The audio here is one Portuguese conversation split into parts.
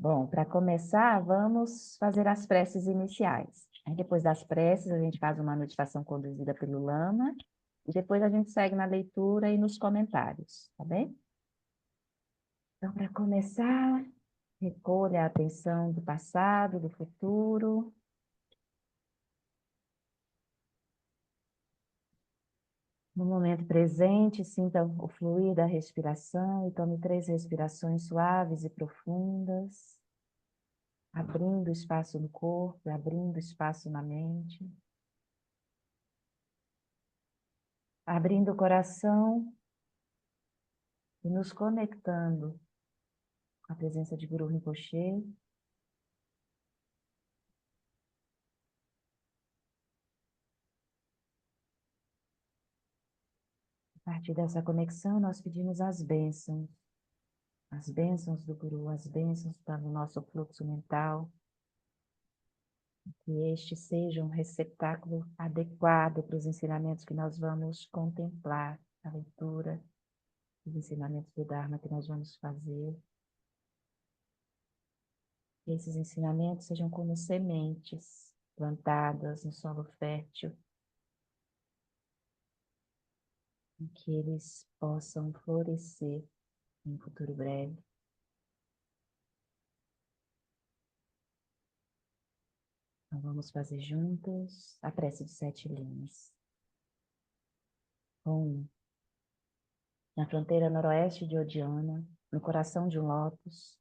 Bom, para começar, vamos fazer as preces iniciais. Aí, depois das preces, a gente faz uma meditação conduzida pelo Lama, e depois a gente segue na leitura e nos comentários, tá bem? Então, para começar, recolha a atenção do passado, do futuro. No momento presente, sinta o fluir da respiração e tome 3 respirações suaves e profundas, abrindo espaço no corpo, abrindo espaço na mente. Abrindo o coração e nos conectando com a presença de Guru Rinpoche. A partir dessa conexão, nós pedimos as bênçãos do Guru, as bênçãos para o nosso fluxo mental, que este seja um receptáculo adequado para os ensinamentos que nós vamos contemplar, a leitura dos ensinamentos do Dharma que nós vamos fazer. Que esses ensinamentos sejam como sementes plantadas no solo fértil, e que eles possam florescer em um futuro breve. Então vamos fazer juntos a prece de 7 linhas. Na fronteira noroeste de Odiana, no coração de um lótus,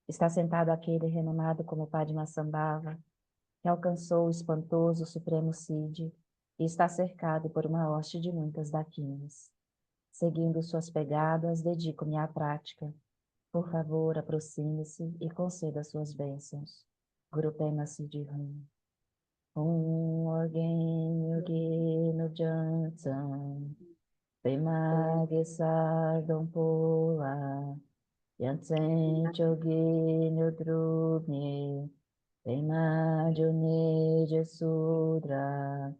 está sentado aquele renomado como Padmasambhava, que alcançou o espantoso Supremo Cid e está cercado por uma hoste de muitas daquinas. Seguindo suas pegadas, dedico-me à prática. Por favor, aproxime-se e conceda suas bênçãos. Guru Pema Siddhi-Hum. Orgen Yogi no Jansan, Pema Gesardon Pula, Yansen Chogi no Drubni, Pema Juni Jesudra,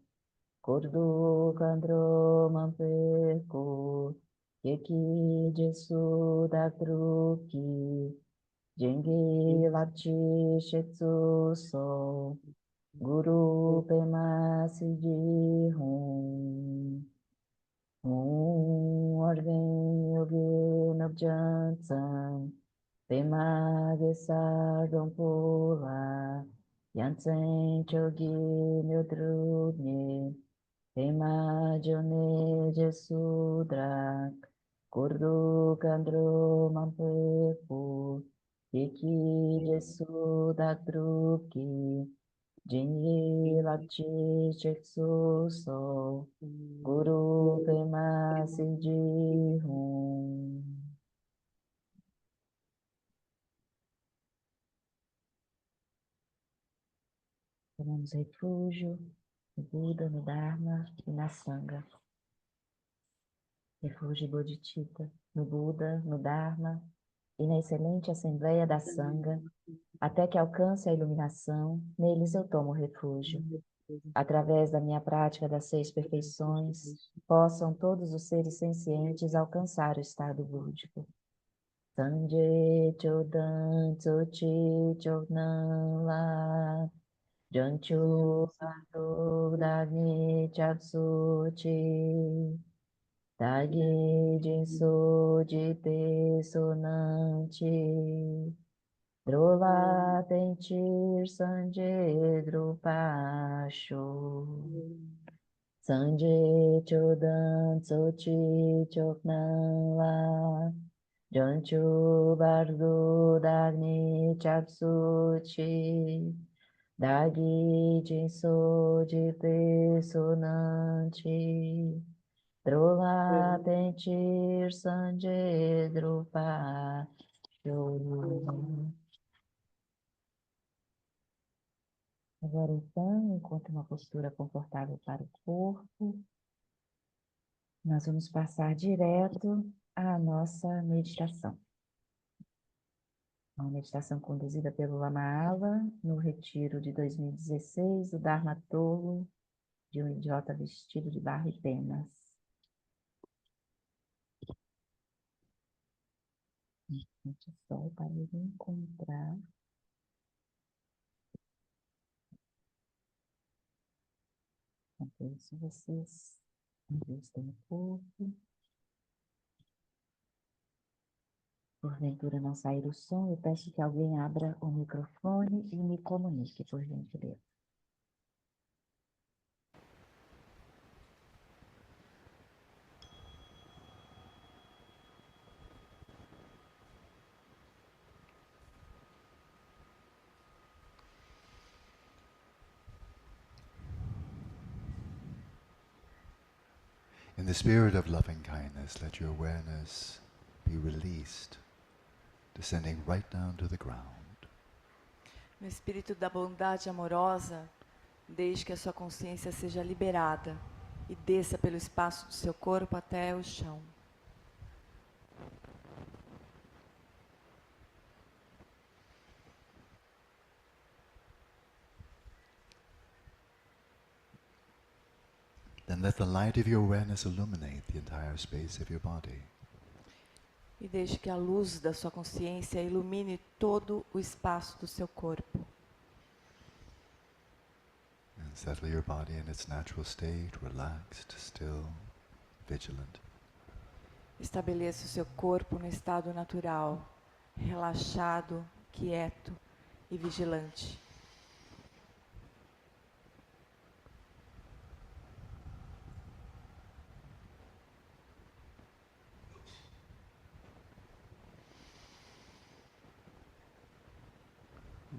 Kurdu Kandro Mampeku, Yeki Jesuda Druki, Jengi Lapchi Shetsu So, Guru Pema Siddhi Hum. Orgen Yogi Nabjansan, Pema Gesardon Pula, Yansen Chogi Nyodrubni, Pema Jone Jesudrak, Kurdu Kandro Mampepu, Iki Jesudak Druki, Jinyi Lapchi Chetsu So, Guru Pema Siddhi Hum. Tomamos refúgio no Buda, no Dharma e na Sangha. Refúgio Bodhicitta no Buda, no Dharma e na excelente Assembleia da Sangha, até que alcance a iluminação, neles eu tomo refúgio. Através da minha prática das 6 perfeições, possam todos os seres sencientes alcançar o estado búdico. Sanje Chodan Tsochi Choknan La Janchu Atu Dagni Chatsuchi Dagi Jinsu Jite Sunanchi Drola Tentir Sanje Drupacho Sanje Chodan Tsochi Choknan La Janchu Bardo Dagni Chatsuchi Dagi Jinsu Jite Sunanchi Drola Tentir Sanje Drupa Show. Agora então, encontre uma postura confortável para o corpo. Nós vamos passar direto à nossa meditação. Uma meditação conduzida pelo Lama Ala no retiro de 2016, o Dharma Tolo de um idiota vestido de barro e penas. Gente, só para ele encontrar Isso, vocês investem no corpo. Porventura não sair o som, eu peço que alguém abra o microfone e me comunique, por gentileza. In the spirit of loving kindness, let your awareness be released, descending right down to the ground. No espírito da bondade amorosa, deixe que a sua consciência seja liberada e desça pelo espaço do seu corpo até o chão. Then let the light of your awareness illuminate the entire space of your body. E deixe que a luz da sua consciência ilumine todo o espaço do seu corpo. And settle your body in its natural state, relaxed, still, vigilant. Estabeleça o seu corpo no estado natural, relaxado, quieto e vigilante.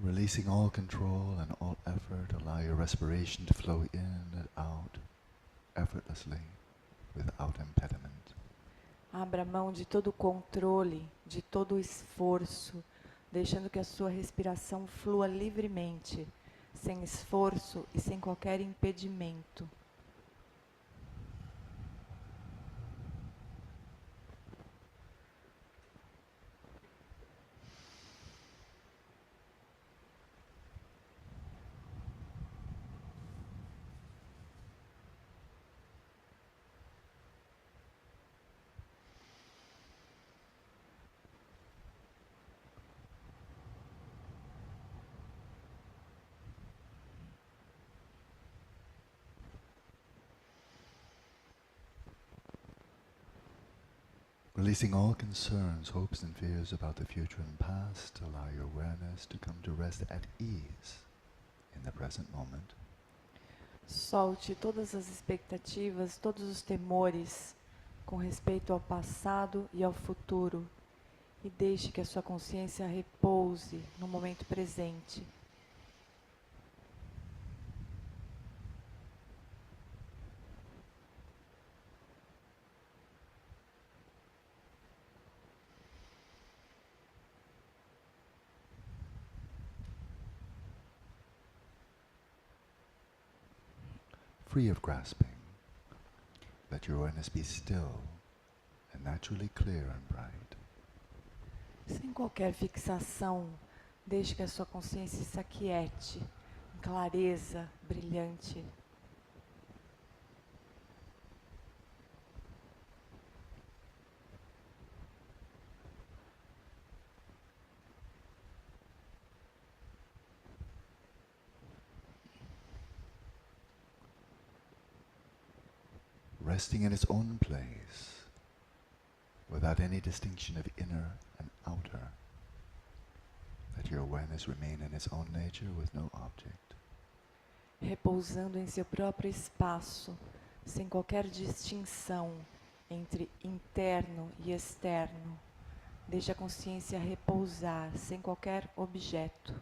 Releasing all control and all effort, allow your respiration to flow in and out effortlessly, without impediment. Abra mão de todo o controle, de todo o esforço, deixando que a sua respiração flua livremente, sem esforço e sem qualquer impedimento. Releasing all concerns, hopes and fears about the future and past, allow your awareness to come to rest at ease in the present moment. Solte todas as expectativas, todos os temores com respeito ao passado e ao futuro e deixe que a sua consciência repouse no momento presente. Free of grasping, let your awareness be still and naturally clear and bright. Sem qualquer fixação, deixe que a sua consciência se aquiete, em clareza, brilhante. Resting in its own place, without any distinction of inner and outer. Let your awareness remain in its own nature with no object. Repousando em seu próprio espaço, sem qualquer distinção entre interno e externo. Deixe a consciência repousar, sem qualquer objeto.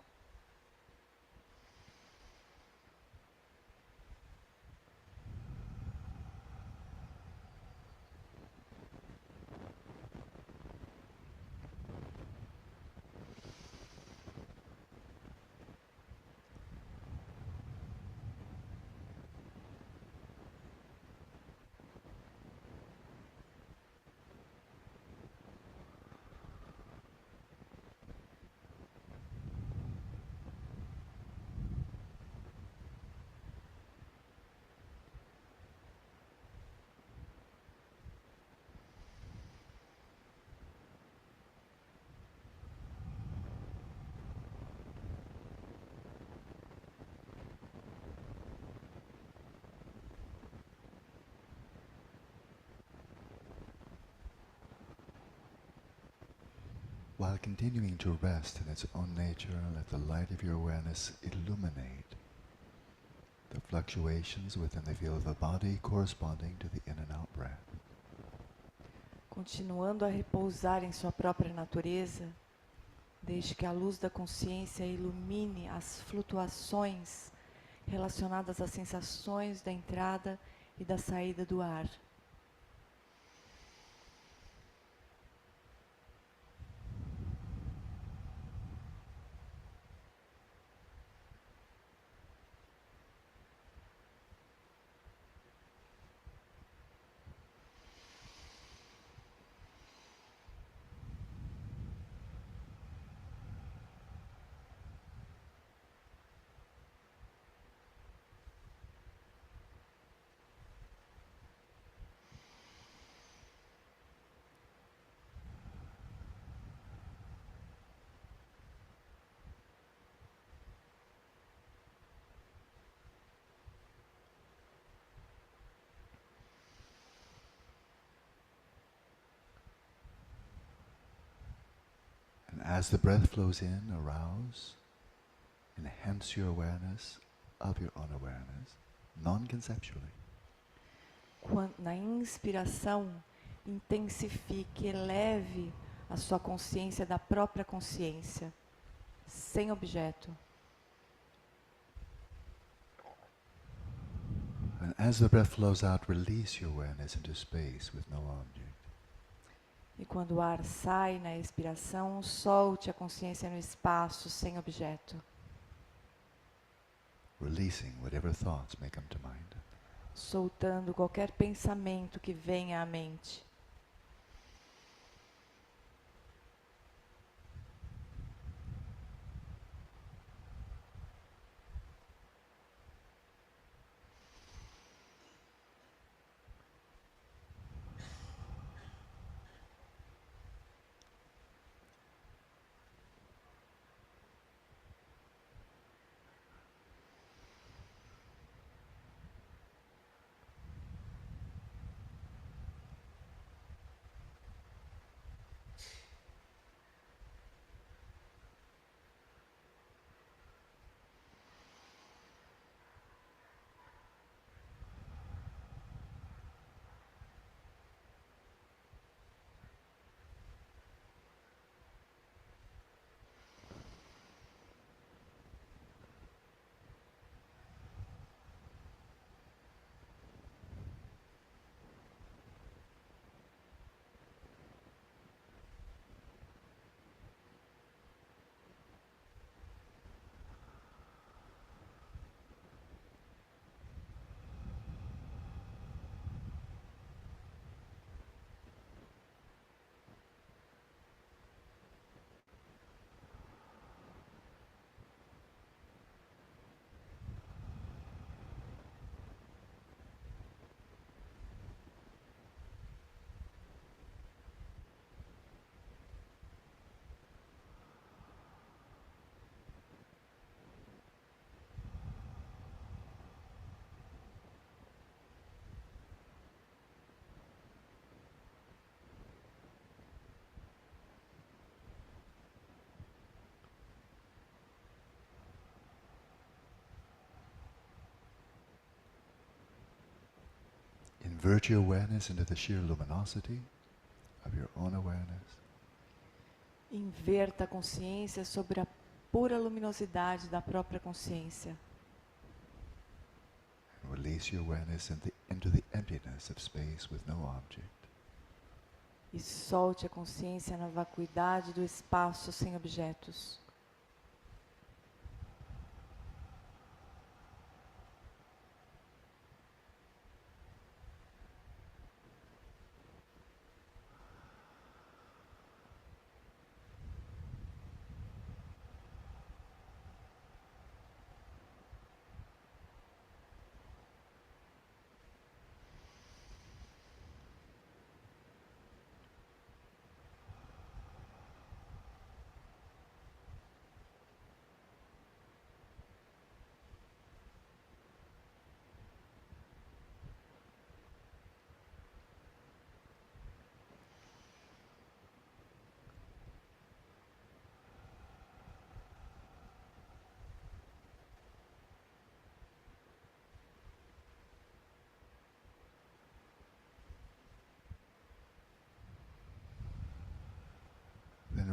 While continuing to rest in its own nature, let the light of your awareness illuminate the fluctuations within the field of the body corresponding to the in and out breath. Continuando a repousar em sua própria natureza, deixe que a luz da consciência ilumine as flutuações relacionadas às sensações da entrada e da saída do ar. And as the breath flows in, arouse, enhance your awareness of your own awareness, non-conceptually. Na inspiração, intensifique, eleve a sua consciência da própria consciência, sem objeto. And as the breath flows out, release your awareness into space with no object. E quando o ar sai na expiração, solte a consciência no espaço, sem objeto. Releasing whatever thoughts may come to mind. Soltando qualquer pensamento que venha à mente. Invert your awareness into the sheer luminosity of your own awareness. Inverta a consciência sobre a pura luminosidade da própria consciência. And release your awareness into the emptiness of space with no object. E solte a consciência na vacuidade do espaço sem objetos.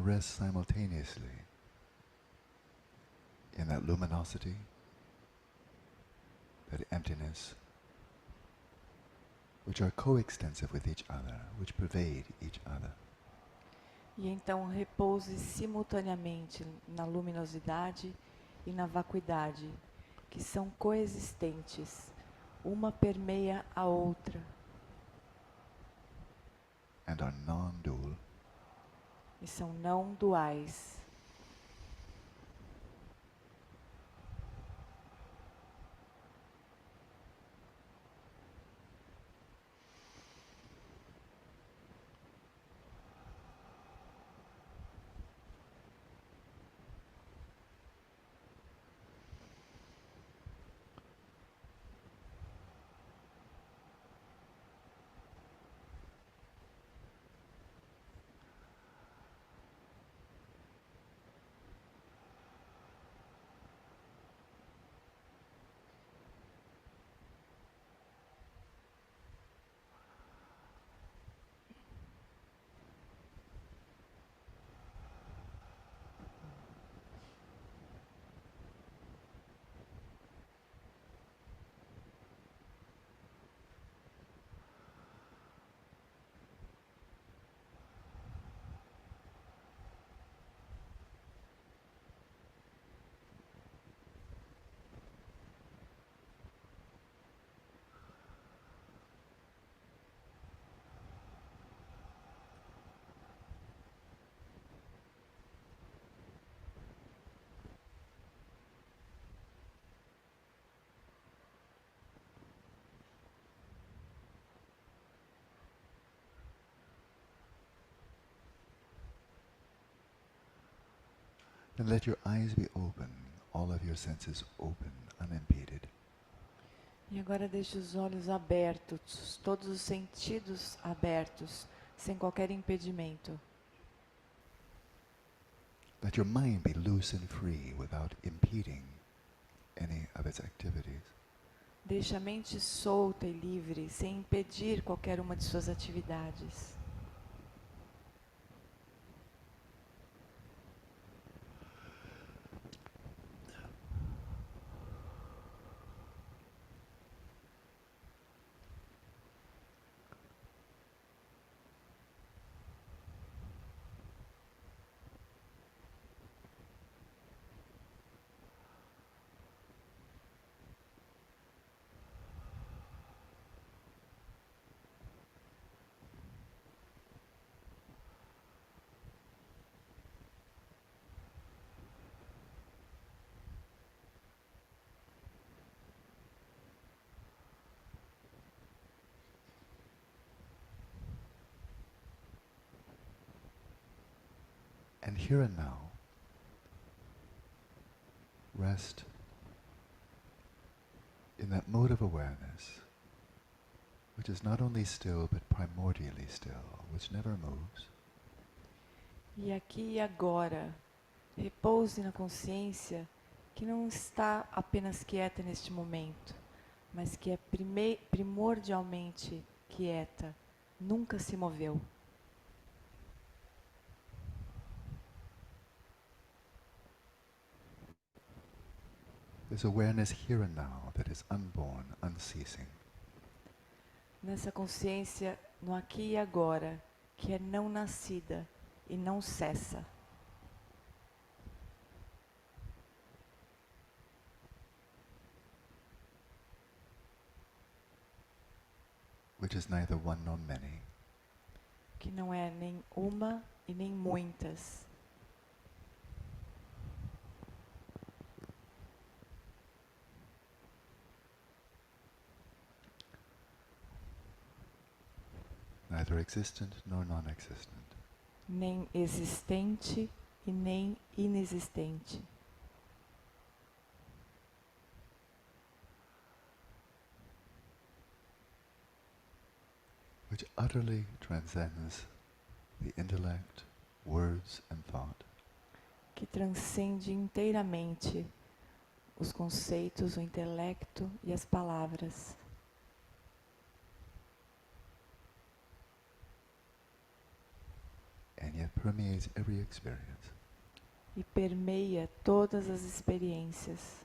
and rest simultaneously in that luminosity, that emptiness, which are coextensive with each other, which pervade each other. E então repouse simultaneamente na luminosidade e na vacuidade, que são coexistentes, uma permeia a outra. And are non-dual. E são não duais. Then let your eyes be open, all of your senses open, unimpeded. E agora deixe os olhos abertos, todos os sentidos abertos, sem qualquer impedimento. Let your mind be loose and free without impeding any of its activities. Deixe a mente solta e livre, sem impedir qualquer uma de suas atividades. And here and now, rest in that mode of awareness, which is not only still but primordially still, which never moves. E aqui e agora, repouse na consciência que não está apenas quieta neste momento, mas que é primordialmente quieta, nunca se moveu. This awareness here and now that is unborn, unceasing. Nessa consciência, no aqui e agora, que é não nascida e não cessa. Which is neither one nor many. Que não é nem uma e nem muitas. Neither existent nor non-existent. Nem existente e nem inexistente. Which utterly transcends the intellect, words and thought. Que transcende inteiramente os conceitos, o intelecto e as palavras. And yet permeates every experience. E permeia todas as experiências.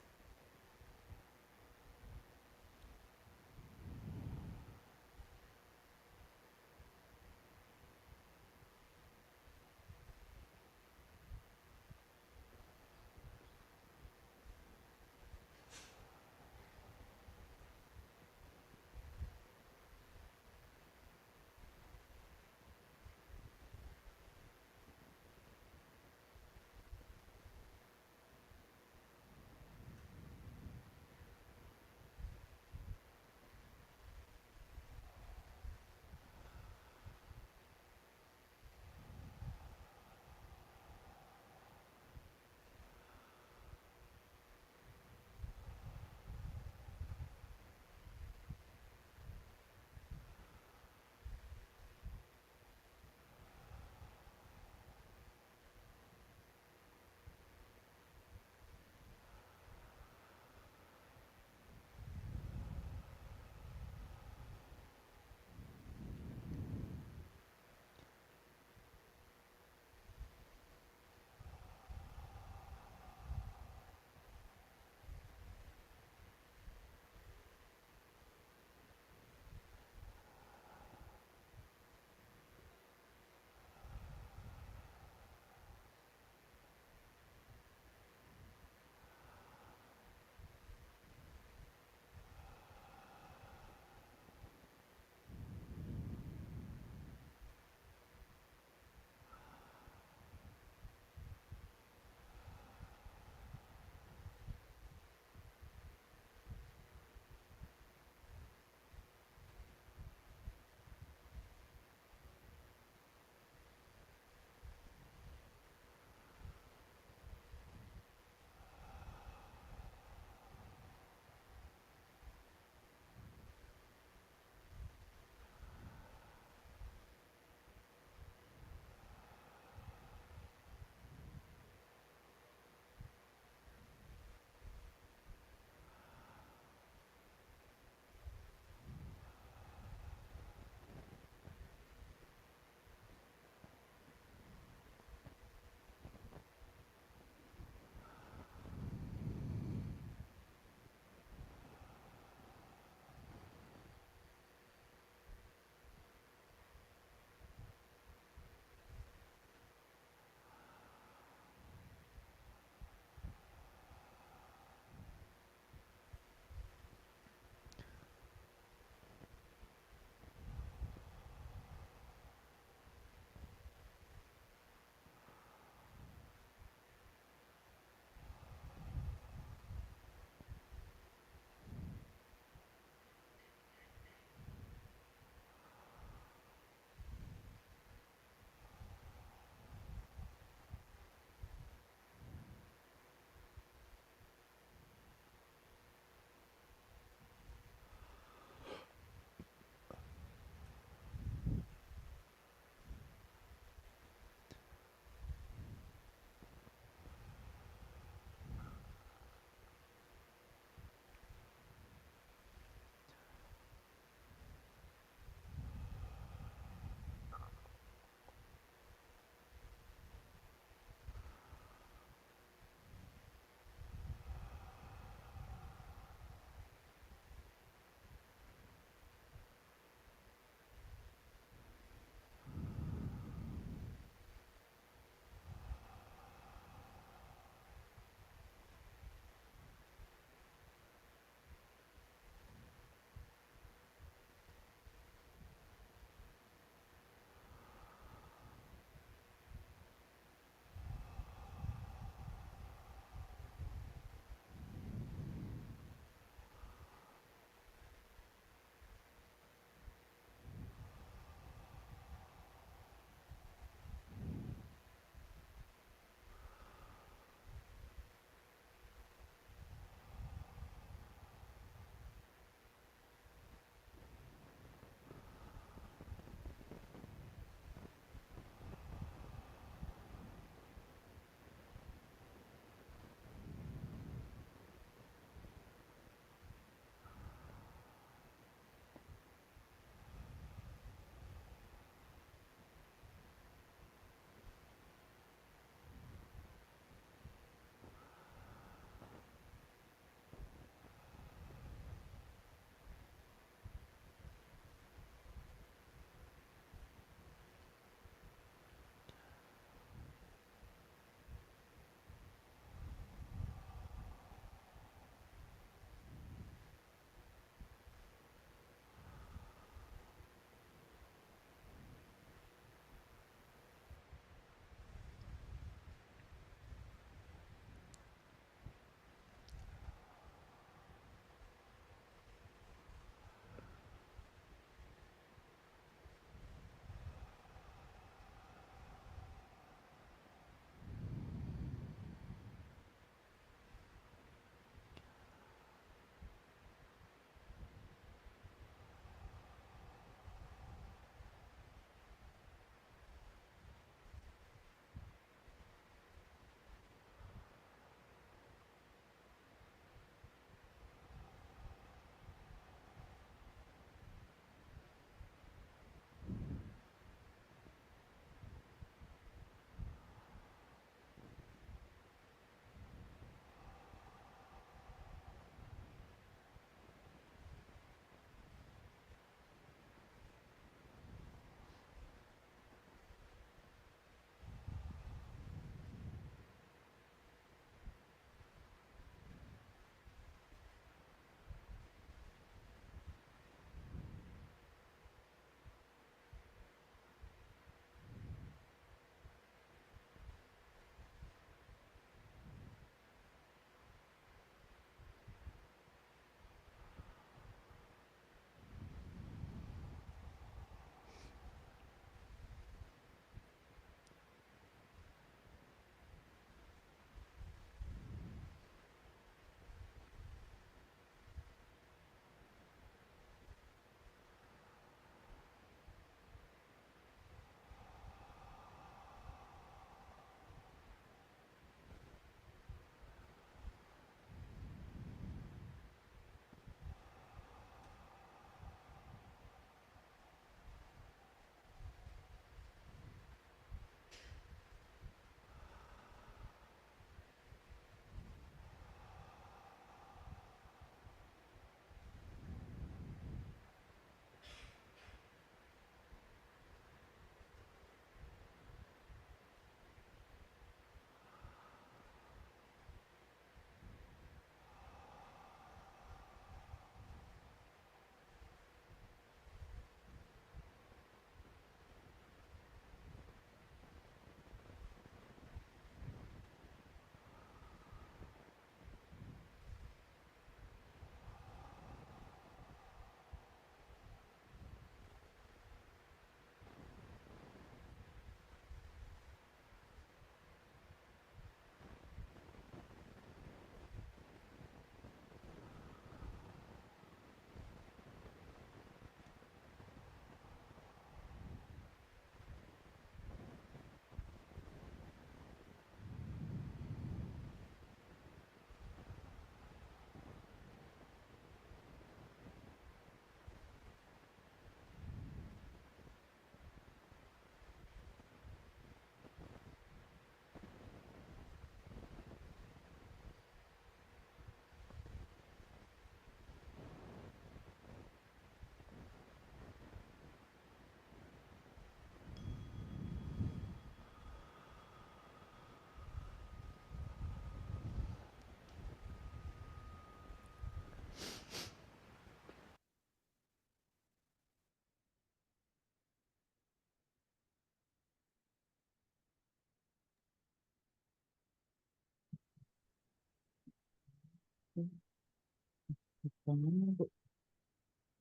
Inspirando.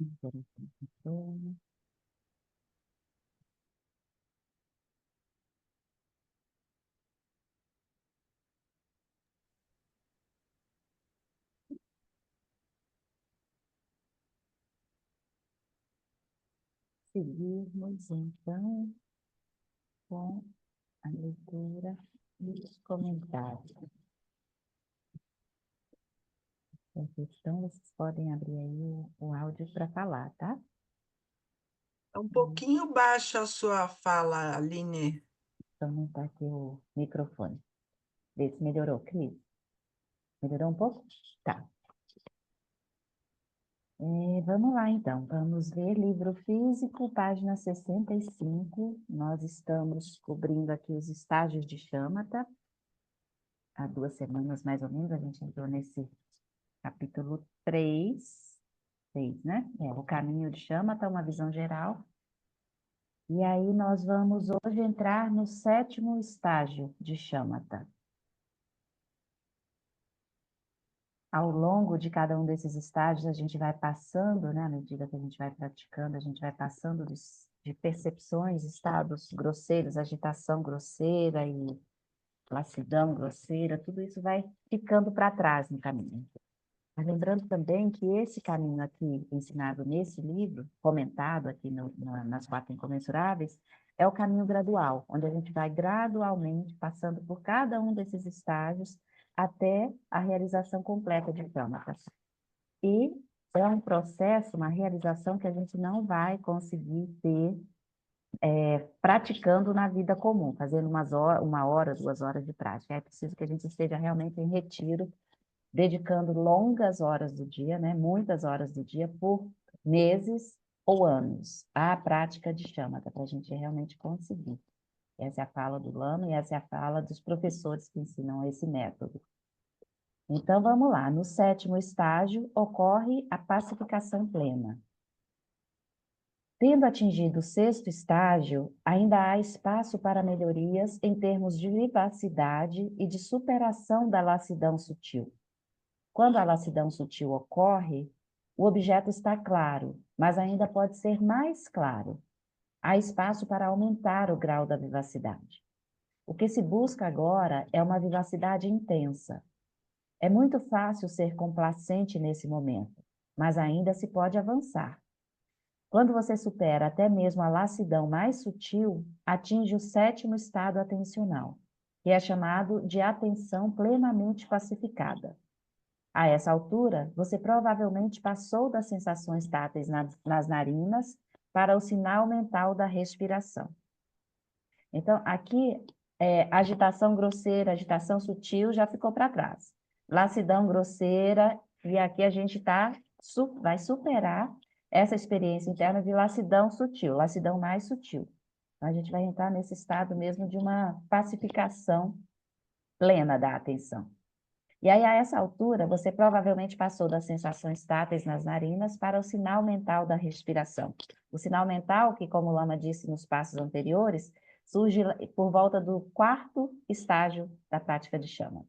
Inspirando. Seguimos, então, com a leitura e os comentários. Então, vocês podem abrir aí o áudio para falar, tá? É um pouquinho baixa a sua fala, Aline. Então, aumentar aqui o microfone. Vê se melhorou, Cris. Melhorou um pouco? Tá. Vamos lá, então. Vamos ver livro físico, página 65. Nós estamos cobrindo aqui os estágios de Shamatha. Há 2 semanas, mais ou menos, a gente entrou nesse capítulo 3, né? O caminho de Shamatha, uma visão geral. E aí nós vamos hoje entrar no 7º estágio de Shamatha. Ao longo de cada um desses estágios, a gente vai passando, né, à medida que a gente vai praticando, a gente vai passando de percepções, estados grosseiros, agitação grosseira e lassidão grosseira, tudo isso vai ficando para trás no caminho. Mas lembrando também que esse caminho aqui, ensinado nesse livro, comentado aqui nas 4 incomensuráveis, é o caminho gradual, onde a gente vai gradualmente passando por cada um desses estágios até a realização completa de Shamatha. E é um processo, uma realização que a gente não vai conseguir ter praticando na vida comum, fazendo 1 hora, 2 horas de prática. É preciso que a gente esteja realmente em retiro, dedicando longas horas do dia, né, muitas horas do dia, por meses ou anos, à prática de Shamatha, para a gente realmente conseguir. Essa é a fala do Lama e essa é a fala dos professores que ensinam esse método. Então, vamos lá. No 7º estágio, ocorre a pacificação plena. Tendo atingido o 6º estágio, ainda há espaço para melhorias em termos de vivacidade e de superação da lassidão sutil. Quando a lassidão sutil ocorre, o objeto está claro, mas ainda pode ser mais claro. Há espaço para aumentar o grau da vivacidade. O que se busca agora é uma vivacidade intensa. É muito fácil ser complacente nesse momento, mas ainda se pode avançar. Quando você supera até mesmo a lassidão mais sutil, atinge o 7º estado atencional, que é chamado de atenção plenamente pacificada. A essa altura, você provavelmente passou das sensações táteis nas narinas para o sinal mental da respiração. Então, aqui, agitação grosseira, agitação sutil já ficou para trás. Lassidão grosseira, e aqui a gente vai superar essa experiência interna de lassidão sutil, lassidão mais sutil. Então, a gente vai entrar nesse estado mesmo de uma pacificação plena da atenção. E aí, a essa altura, você provavelmente passou das sensações táteis nas narinas para o sinal mental da respiração. O sinal mental, que, como o Lama disse nos passos anteriores, surge por volta do 4º estágio da prática de Shamatha.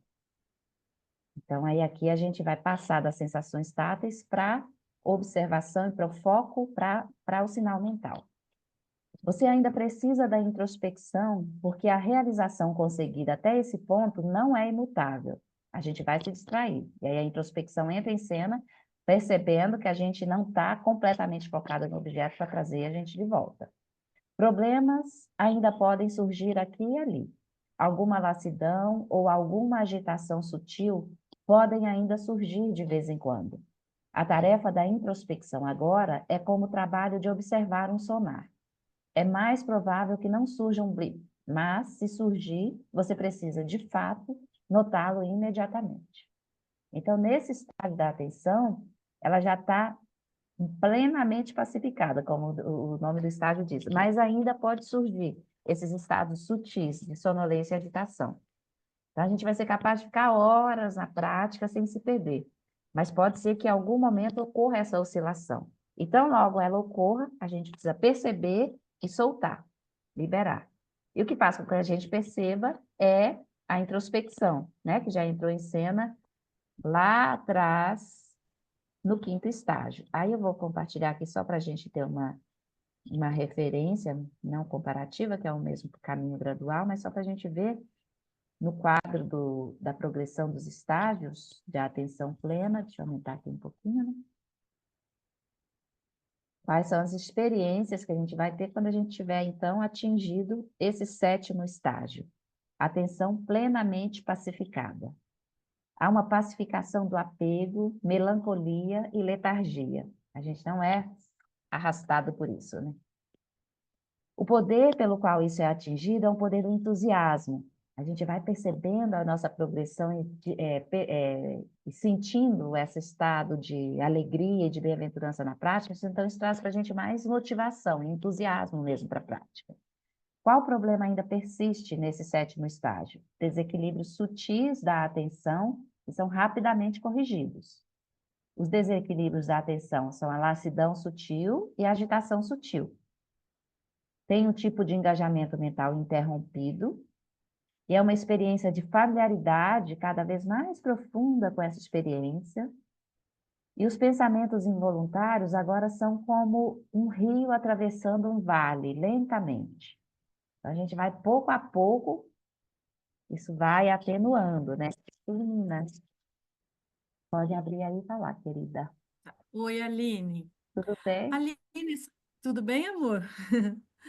Então, aí aqui a gente vai passar das sensações táteis para observação e para o foco para o sinal mental. Você ainda precisa da introspecção, porque a realização conseguida até esse ponto não é imutável. A gente vai se distrair. E aí a introspecção entra em cena, percebendo que a gente não está completamente focada no objeto para trazer a gente de volta. Problemas ainda podem surgir aqui e ali. Alguma lassidão ou alguma agitação sutil podem ainda surgir de vez em quando. A tarefa da introspecção agora é como o trabalho de observar um sonar. É mais provável que não surja um blip, mas, se surgir, você precisa, de fato, notá-lo imediatamente. Então, nesse estado da atenção, ela já está plenamente pacificada, como o nome do estágio diz, mas ainda pode surgir esses estados sutis de sonolência e agitação. Então, a gente vai ser capaz de ficar horas na prática sem se perder, mas pode ser que em algum momento ocorra essa oscilação. Então, logo ela ocorra, a gente precisa perceber e soltar, liberar. E o que faz com que a gente perceba é a introspecção, né, que já entrou em cena lá atrás, no 5º estágio. Aí eu vou compartilhar aqui só para a gente ter uma referência não comparativa, que é o mesmo caminho gradual, mas só para a gente ver no quadro da progressão dos estágios de atenção plena. Deixa eu aumentar aqui um pouquinho, né? Quais são as experiências que a gente vai ter quando a gente tiver, então, atingido esse 7º estágio? Atenção plenamente pacificada. Há uma pacificação do apego, melancolia e letargia. A gente não é arrastado por isso, né? O poder pelo qual isso é atingido é um poder do entusiasmo. A gente vai percebendo a nossa progressão e sentindo esse estado de alegria e de bem-aventurança na prática, então isso traz para a gente mais motivação e entusiasmo mesmo para a prática. Qual problema ainda persiste nesse 7º estágio? Desequilíbrios sutis da atenção que são rapidamente corrigidos. Os desequilíbrios da atenção são a lassidão sutil e a agitação sutil. Tem um tipo de engajamento mental interrompido e é uma experiência de familiaridade cada vez mais profunda com essa experiência. E os pensamentos involuntários agora são como um rio atravessando um vale, lentamente. Então, a gente vai pouco a pouco, isso vai atenuando, né? Meninas, pode abrir aí e falar, querida. Oi, Aline. Tudo bem? Aline, tudo bem, amor?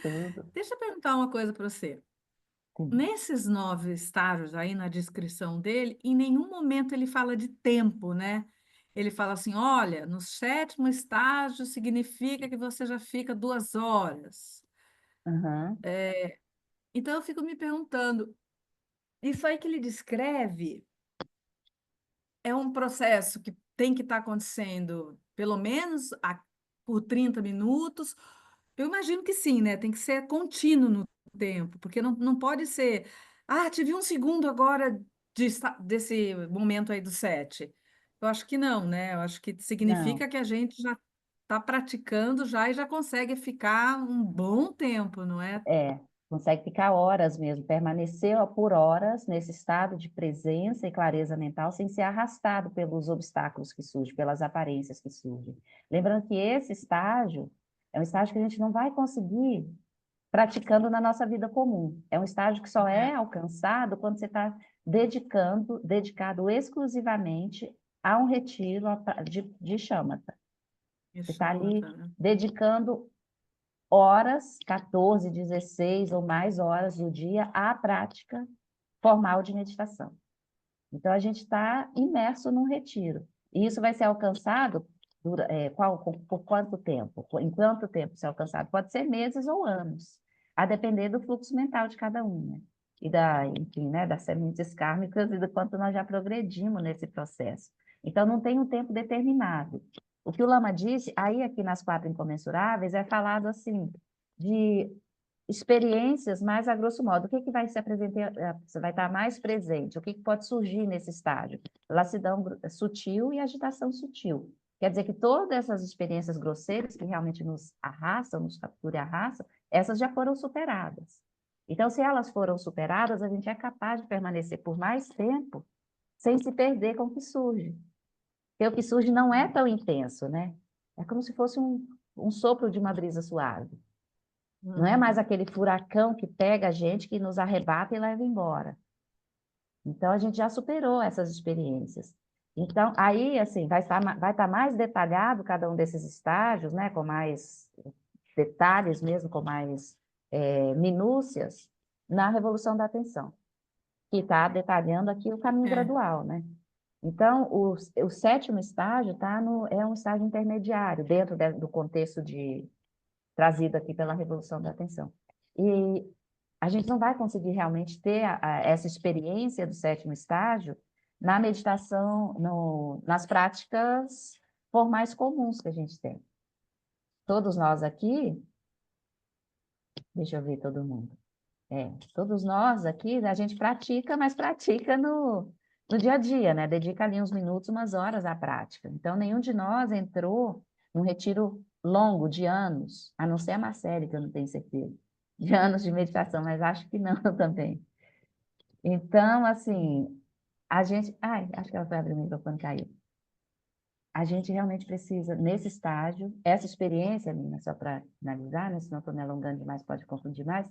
Tudo. Deixa eu perguntar uma coisa para você. Sim. Nesses 9 estágios aí na descrição dele, em nenhum momento ele fala de tempo, né? Ele fala assim: olha, no 7º estágio significa que você já fica 2 horas. Uhum. Então eu fico me perguntando, isso aí que ele descreve é um processo que tem que estar acontecendo pelo menos por 30 minutos. Eu imagino que sim, né? Tem que ser contínuo no tempo, porque não pode ser. Ah, tive um segundo agora desse momento aí do 7. Eu acho que não, né? Eu acho que Não. significa que a gente já está praticando já e já consegue ficar um bom tempo, não é? Consegue ficar horas mesmo, permanecer por horas nesse estado de presença e clareza mental sem ser arrastado pelos obstáculos que surgem, pelas aparências que surgem. Lembrando que esse estágio é um estágio que a gente não vai conseguir praticando na nossa vida comum. É um estágio que só é alcançado quando você está dedicado exclusivamente a um retiro de shamatha. Você está ali Né? dedicando horas, 14, 16 ou mais horas do dia à prática formal de meditação. Então, a gente está imerso num retiro. E isso vai ser alcançado por quanto tempo? Em quanto tempo ser alcançado? Pode ser meses ou anos, a depender do fluxo mental de cada um, né? E enfim, né, das sementes kármicas e do quanto nós já progredimos nesse processo. Então, não tem um tempo determinado. O que o Lama disse, aí aqui nas 4 incomensuráveis, é falado assim, de experiências mais a grosso modo. O que vai se apresentar, você vai estar mais presente? O que pode surgir nesse estágio? Lassidão sutil e agitação sutil. Quer dizer que todas essas experiências grosseiras que realmente nos arrastam, nos capturam e arrastam, essas já foram superadas. Então, se elas foram superadas, a gente é capaz de permanecer por mais tempo sem se perder com o que surge. Porque o que surge não é tão intenso, né? É como se fosse um sopro de uma brisa suave. Não é mais aquele furacão que pega a gente, que nos arrebata e leva embora. Então, a gente já superou essas experiências. Então, aí, assim, vai estar mais detalhado cada um desses estágios, né, com mais detalhes mesmo, com mais minúcias, na Revolução da Atenção, que está detalhando aqui o caminho gradual, né? Então, o 7º estágio é um estágio intermediário, dentro do contexto trazido aqui pela Revolução da Atenção. E a gente não vai conseguir realmente ter essa experiência do 7º estágio na meditação, nas práticas formais comuns que a gente tem. Todos nós aqui, deixa eu ver todo mundo. Todos nós aqui, a gente pratica, mas pratica no dia a dia, né? Dedica ali uns minutos, umas horas à prática. Então, nenhum de nós entrou num retiro longo de anos, a não ser a Marcele, que eu não tenho certeza, de anos de meditação, mas acho que não também. Então, assim, a gente... Ai, acho que ela foi abrir o microfone e caiu. a gente realmente precisa, nesse estágio, essa experiência, Nina, só para finalizar, né, senão estou me alongando demais, pode confundir mais,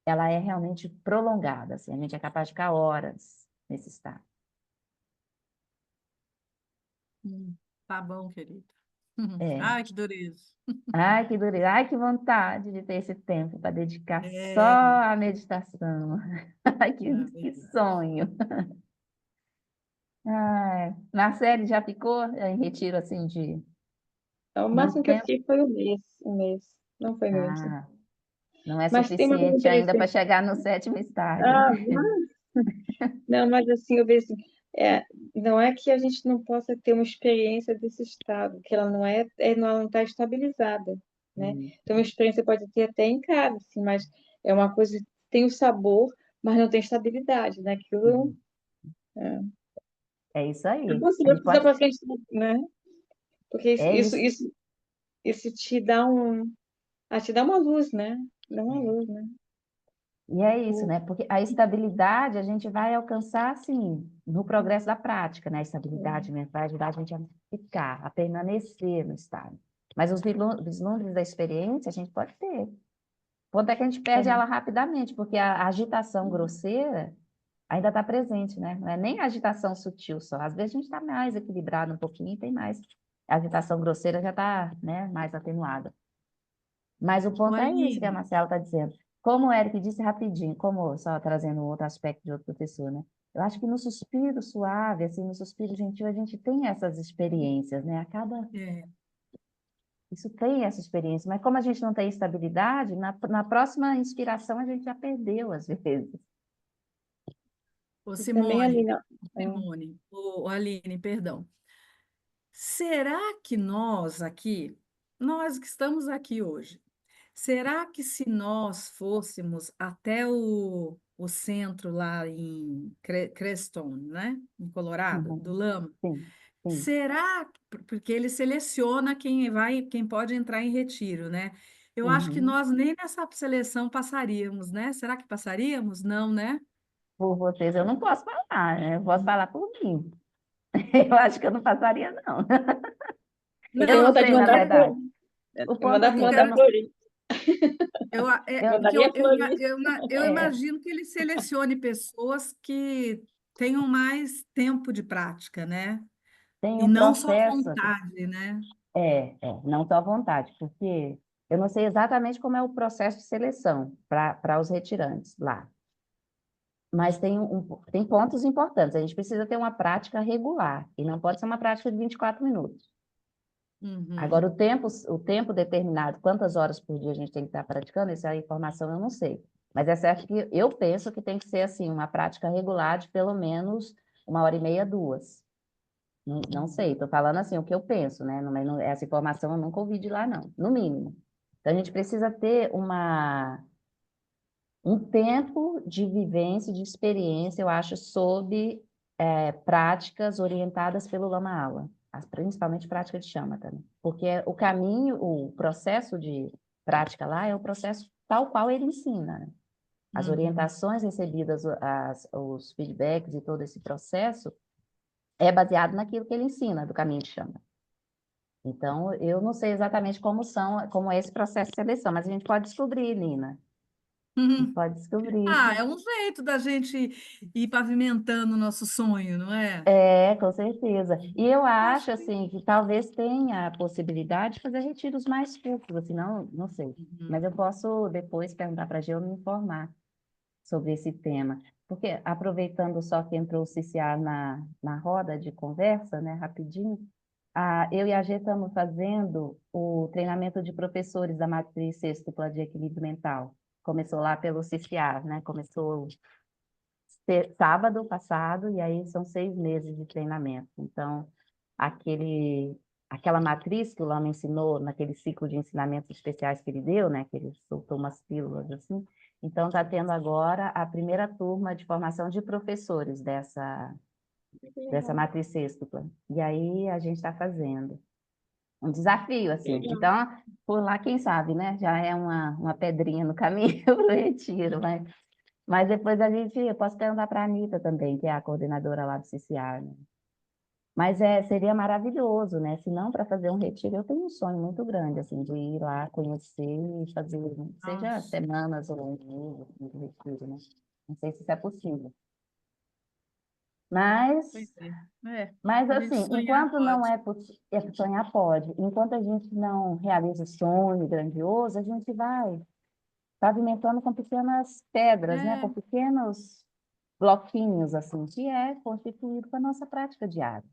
ela é realmente prolongada, assim, a gente é capaz de ficar horas nesse estado. Tá bom, querido. É. Ai, que dureza. Ai, que dureza, ai, que vontade de ter esse tempo para dedicar só É, à meditação. Ai, é que verdade. sonho. Ai, Marcele já ficou em retiro assim de Então, o muito máximo que eu tempo? fiquei foi um mês, um mês. Não foi muito. Ah, não é Mas tem uma coisa suficiente ainda para interessante. chegar no sétimo estágio, né? Ah, não, mas assim, eu vejo assim, não é que a gente não possa ter uma experiência desse estado, que ela ela não está estabilizada, né? Hum, Então, uma experiência pode ter até em casa, assim, mas é uma coisa que tem o sabor, mas não tem estabilidade, né? Aquilo, hum. é, É isso é aí. A possível gente precisar pode. para frente, né? Porque É isso. isso te dá uma luz, né? Dá uma luz, né? E é isso, né? Porque a estabilidade a gente vai alcançar, assim, no progresso da prática, né? A estabilidade mesmo vai ajudar a gente a ficar, a permanecer no estado. Mas os vislumbres da experiência a gente pode ter. O ponto é que a gente perde ela rapidamente, porque a agitação grosseira ainda está presente, né? Não é nem a agitação sutil só. Às vezes a gente está mais equilibrado um pouquinho e tem mais. A agitação grosseira já está, né, mais atenuada. Mas o Ô, ponto é isso que a Aline, Marcela está dizendo. Como o Eric disse rapidinho, como só trazendo outro aspecto de outro professor, né? Eu acho que no suspiro suave, assim, no suspiro gentil, a gente tem essas experiências, né? é, Isso tem essa experiência, mas como a gente não tem estabilidade, na próxima inspiração a gente já perdeu, às vezes. ô E também ali, Simone, né? ô Aline, perdão. Será que nós que estamos aqui hoje, será que se nós fôssemos até o centro lá em Creston, né, em Colorado, do Uhum. Lama, Sim, sim. será, porque ele seleciona quem pode entrar em retiro, né? Eu acho que Uhum. nós nem nessa seleção passaríamos, né? Será que passaríamos? Não, né? Por vocês eu não posso falar, né? Eu posso falar por mim. Eu acho que eu não passaria, não. Eu Eu tenho não vontade de sei, na mandar verdade. O ponto Porque eu assim, é que eu mandar quero, não. flores. Eu, porque Mandaria flores. eu é, imagino que ele selecione pessoas que tenham mais tempo de prática, né? tem E um não só processo. vontade, né? Não estou à vontade, porque eu não sei exatamente como é o processo de seleção para os retirantes lá. Mas tem pontos importantes. A gente precisa ter uma prática regular, e não pode ser uma prática de 24 minutos. Uhum. Agora, o tempo determinado, quantas horas por dia a gente tem que estar praticando, essa informação eu não sei. Mas é certo que eu penso que tem que ser assim, uma prática regular de pelo menos 1h30, 2. Não sei, estou falando assim o que eu penso, né? Essa informação eu nunca ouvi de lá, não, no mínimo. Então, a gente precisa ter um tempo de vivência, de experiência, eu acho, sob práticas orientadas pelo Lama Aula, principalmente prática de chama também. Porque o caminho, o processo de prática lá é o processo tal qual ele ensina, né? As Uhum. orientações recebidas, os feedbacks e todo esse processo é baseado naquilo que ele ensina do caminho de chama. Então, eu não sei exatamente como é esse processo de seleção, mas a gente pode descobrir, Nina. A gente pode descobrir. Ah, é um jeito da gente ir pavimentando o nosso sonho, não é? Com certeza. E eu Acho acho, que. assim, que talvez tenha a possibilidade de fazer retiros mais curtos, assim, não sei. Mas Uhum. eu posso depois perguntar para a Geo me informar sobre esse tema. Porque, aproveitando só que entrou o CCA na roda de conversa, né, rapidinho, eu e a Gê estamos fazendo o treinamento de professores da matriz sextupla de equilíbrio mental. Começou lá pelo CCA, né? Começou sábado passado, e aí são 6 meses de treinamento. Então, aquela matriz que o Lama ensinou naquele ciclo de ensinamentos especiais que ele deu, né, que ele soltou umas pílulas assim, então está tendo agora a primeira turma de formação de professores dessa matriz sêxtupla. E aí a gente está fazendo. Um desafio, assim. Legal. Então, por lá, quem sabe, né? Já é uma pedrinha no caminho para o retiro, mas depois eu posso perguntar para a Anitta também, que é a coordenadora lá do CCR, né? Mas seria maravilhoso, né? Se não, para fazer um retiro, eu tenho um sonho muito grande, assim, de ir lá conhecer e fazer, seja Nossa. semanas ou um mês assim, de retiro, né? Não sei se isso é possível. Mas, Pois é. mas A gente assim, sonhar enquanto não pode. é possível, sonhar pode. Enquanto a gente não realiza o sonho grandioso, a gente vai pavimentando com pequenas pedras, né? Com É, pequenos bloquinhos, assim, que é constituído com a nossa prática diária.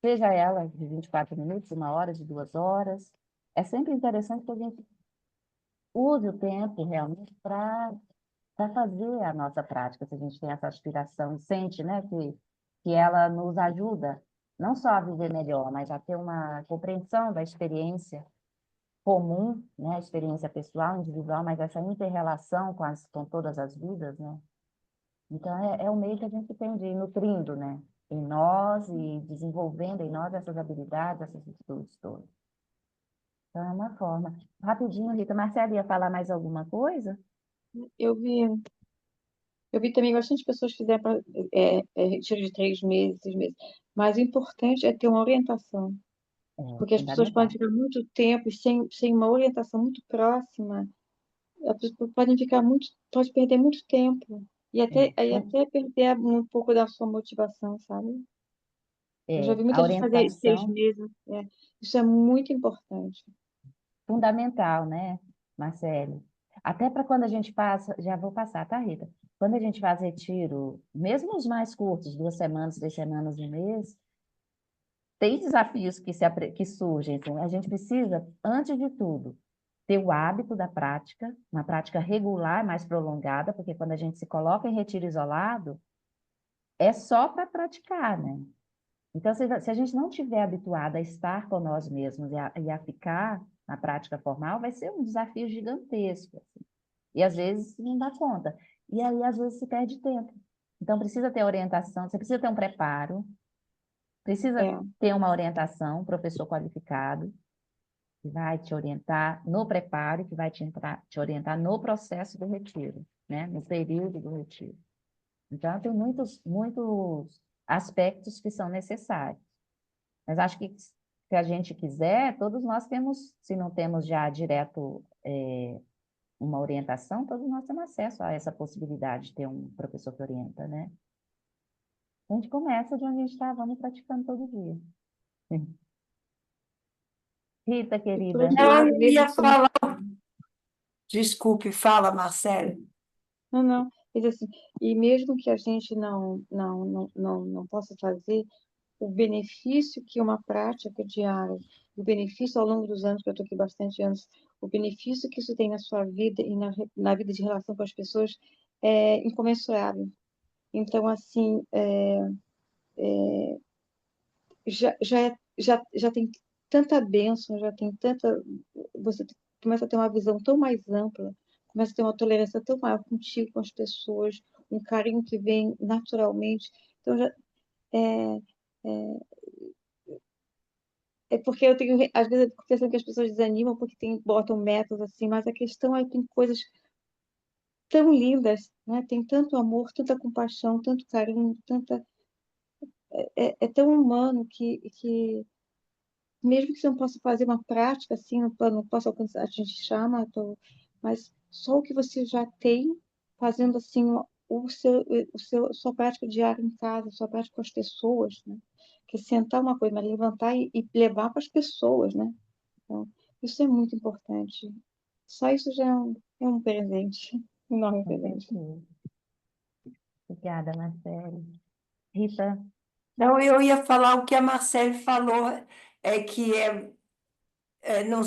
Seja ela de 24 minutos, 1 hora, de 2 horas. É sempre interessante que a gente use o tempo realmente para fazer a nossa prática, se a gente tem essa aspiração e sente, né, que ela nos ajuda não só a viver melhor, mas a ter uma compreensão da experiência comum, né, a experiência pessoal, individual, mas essa inter-relação com todas as vidas, né? Então, é o meio que a gente tem de ir nutrindo, né, em nós e desenvolvendo em nós essas habilidades, essas virtudes todas. Então, é uma forma. Rapidinho, Rita. Marcela, ia falar mais alguma coisa? Eu vi, eu vi também bastante pessoas fizeram retiro de 3 meses, 6 meses. Mas o importante é ter uma orientação, É porque as pessoas podem fundamental. ficar muito tempo sem uma orientação muito próxima, as pessoas podem ficar pode perder muito tempo É, e até perder um pouco da sua motivação, sabe? Eu já vi a muita gente fazer seis orientação meses. Isso é muito importante. fundamental, né, Marcele? Até para quando a gente passa, já vou passar, tá, Rita? Quando a gente faz retiro, mesmo os mais curtos, 2 semanas, 3 semanas, um mês, tem desafios que surgem. Assim, a gente precisa, antes de tudo, ter o hábito da prática, uma prática regular, mais prolongada, porque quando a gente se coloca em retiro isolado, é só para praticar, né? Então, se a gente não tiver habituado a estar com nós mesmos e a ficar na prática formal, vai ser um desafio gigantesco, assim. E às vezes não dá conta. E aí, às vezes, se perde tempo. Então, precisa ter orientação, você precisa ter um preparo, precisa É, ter uma orientação, um professor qualificado, que vai te orientar no preparo, que vai te orientar no processo do retiro, né? No período do retiro. Então, tem muitos aspectos que são necessários. Mas acho que se a gente quiser, todos nós temos, se não temos já direto uma orientação, todos nós temos acesso a essa possibilidade de ter um professor que orienta, né? A gente começa de onde a gente está, vamos praticando todo dia. Rita, e por querida, outro Não, lado, eu mesmo ia sem. falar. Desculpe, fala, Marcelo. Não, não. Mas assim, e mesmo que a gente não possa fazer, o benefício que uma prática diária, o benefício ao longo dos anos, que eu estou aqui bastante anos, o benefício que isso tem na sua vida e na vida de relação com as pessoas é incomensurável. Então, assim, já tem tanta bênção, já tem tanta. Você começa a ter uma visão tão mais ampla, começa a ter uma tolerância tão maior contigo, com as pessoas, um carinho que vem naturalmente. Então, é, é, é porque eu tenho, às vezes, eu fico pensando que as pessoas desanimam porque botam metas assim, mas a questão é que tem coisas tão lindas, né? Tem tanto amor, tanta compaixão, tanto carinho, é tão humano que mesmo que você não possa fazer uma prática assim, não possa alcançar, a gente chama, mas só o que você já tem fazendo assim sua prática diária em casa, sua prática com as pessoas, né? Que é sentar uma coisa, mas levantar e levar para as pessoas, né? Então, isso é muito importante. Só isso já é um presente, um enorme com presente. certeza. Obrigada, Marcele. Rita, Não, eu ia falar o que a Marcele falou, é que não-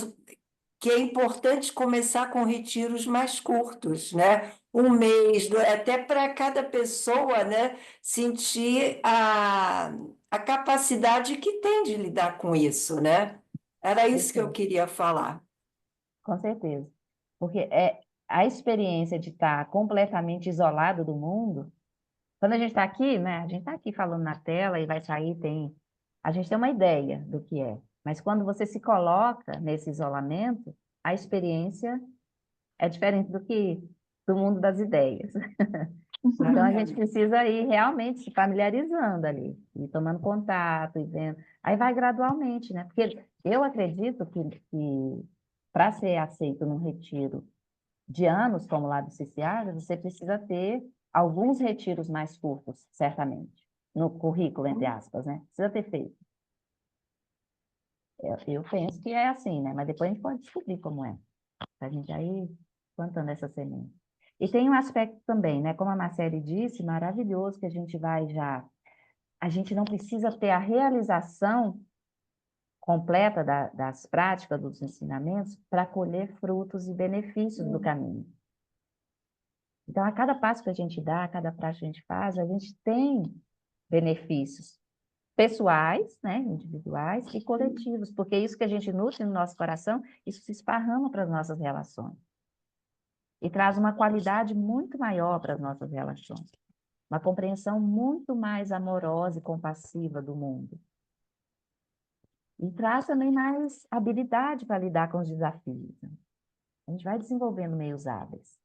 que é importante começar com retiros mais curtos, né? Um mês, até para cada pessoa, né, sentir a capacidade que tem de lidar com isso, né? Era isso que eu perfeito, queria falar. com certeza. Porque a experiência de estar completamente isolado do mundo. Quando a gente está aqui, né? A gente está aqui falando na tela e vai sair, a gente tem uma ideia do que é. Mas quando você se coloca nesse isolamento, a experiência é diferente do mundo das ideias. Então, a gente precisa ir realmente se familiarizando ali, e tomando contato, e vendo. Aí vai gradualmente, né? Porque eu acredito que para ser aceito num retiro de anos, como lá do CCR, você precisa ter alguns retiros mais curtos, certamente, no currículo, entre aspas, né? Precisa ter feito. Eu penso que é assim, né? Mas depois a gente pode descobrir como é. A gente aí plantando essa semente. E tem um aspecto também, né? Como a Marcele disse, maravilhoso que a gente vai já. A gente não precisa ter a realização completa das práticas, dos ensinamentos, para colher frutos e benefícios do caminho. Então, a cada passo que a gente dá, a cada prática que a gente faz, a gente tem benefícios pessoais, né, individuais e coletivos, porque isso que a gente nutre no nosso coração, isso se esparrama para as nossas relações. E traz uma qualidade muito maior para as nossas relações. Uma compreensão muito mais amorosa e compassiva do mundo. E traz também mais habilidade para lidar com os desafios. Né? A gente vai desenvolvendo meios hábeis.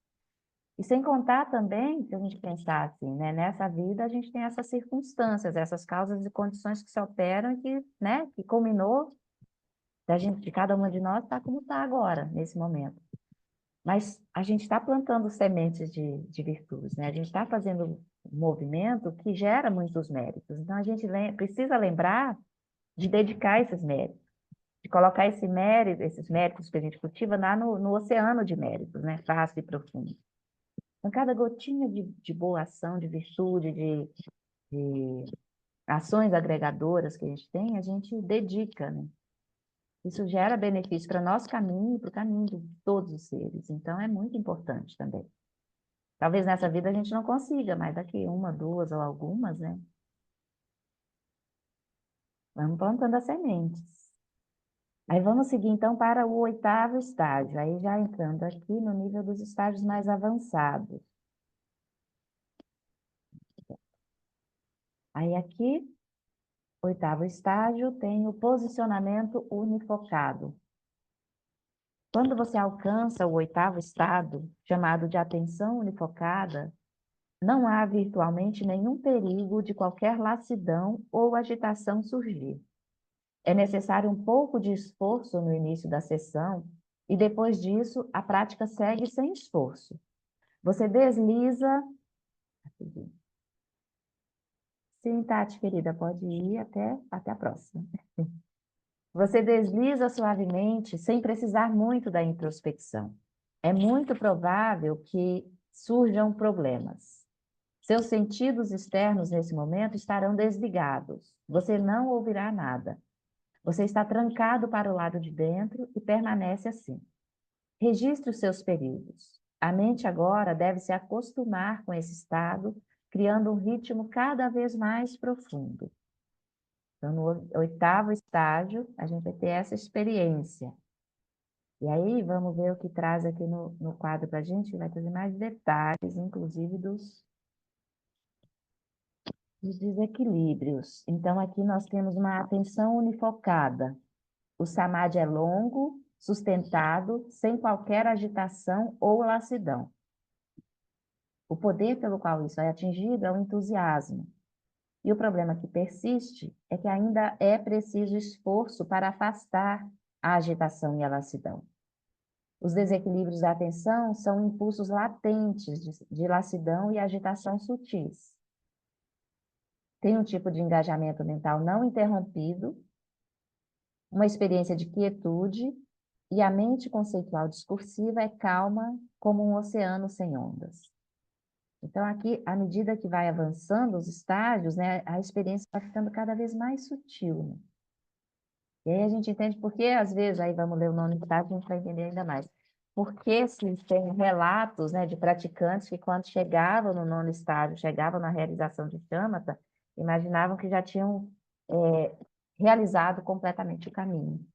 E sem contar também, se a gente pensar assim, né, nessa vida a gente tem essas circunstâncias, essas causas e condições que se operam e que, né, que culminou de cada uma de nós está como está agora, nesse momento. Mas a gente está plantando sementes de virtudes, né? A gente está fazendo um movimento que gera muitos méritos. Então, a gente precisa lembrar de dedicar esses méritos, de colocar esses méritos que a gente cultiva lá no oceano de méritos, né? Vasto e profundo. Então, cada gotinha de boa ação, de virtude, de ações agregadoras que a gente dedica, né? Isso gera benefício para o nosso caminho e para o caminho de todos os seres. Então, é muito importante também. Talvez nessa vida a gente não consiga, mas daqui uma, duas ou algumas, né? Vamos plantando as sementes. Aí vamos seguir, então, para o 8º estágio. Aí já entrando aqui no nível dos estágios mais avançados. Aí aqui, 8º estágio, tem o posicionamento unifocado. Quando você alcança o 8º estado, chamado de atenção unifocada, não há virtualmente nenhum perigo de qualquer lassidão ou agitação surgir. É necessário um pouco de esforço no início da sessão e depois disso a prática segue sem esforço. Você desliza... Sim, Tati, querida, pode ir até a próxima. Você desliza suavemente sem precisar muito da introspecção. É muito provável que surjam problemas. Seus sentidos externos nesse momento estarão desligados. Você não ouvirá nada. Você está trancado para o lado de dentro e permanece assim. Registre os seus períodos. A mente agora deve se acostumar com esse estado, criando um ritmo cada vez mais profundo. Então, no 8º estágio, a gente vai ter essa experiência. E aí, vamos ver o que traz aqui no quadro para a gente, vai trazer mais detalhes, inclusive dos desequilíbrios. Então, aqui nós temos uma atenção unifocada. O samadhi é longo, sustentado, sem qualquer agitação ou lassidão. O poder pelo qual isso é atingido é o entusiasmo. E o problema que persiste é que ainda é preciso esforço para afastar a agitação e a lassidão. Os desequilíbrios da atenção são impulsos latentes de lassidão e agitação sutis. Tem um tipo de engajamento mental não interrompido, uma experiência de quietude, e a mente conceitual discursiva é calma como um oceano sem ondas. Então, aqui, à medida que vai avançando os estágios, né, a experiência vai ficando cada vez mais sutil. Né? E aí a gente entende por que, às vezes, aí vamos ler o 9º estágio, a gente vai entender ainda mais. Porque se tem relatos, né, de praticantes que, quando chegavam no 9º estágio, chegavam na realização de shamatha, imaginavam que já tinham realizado completamente o caminho.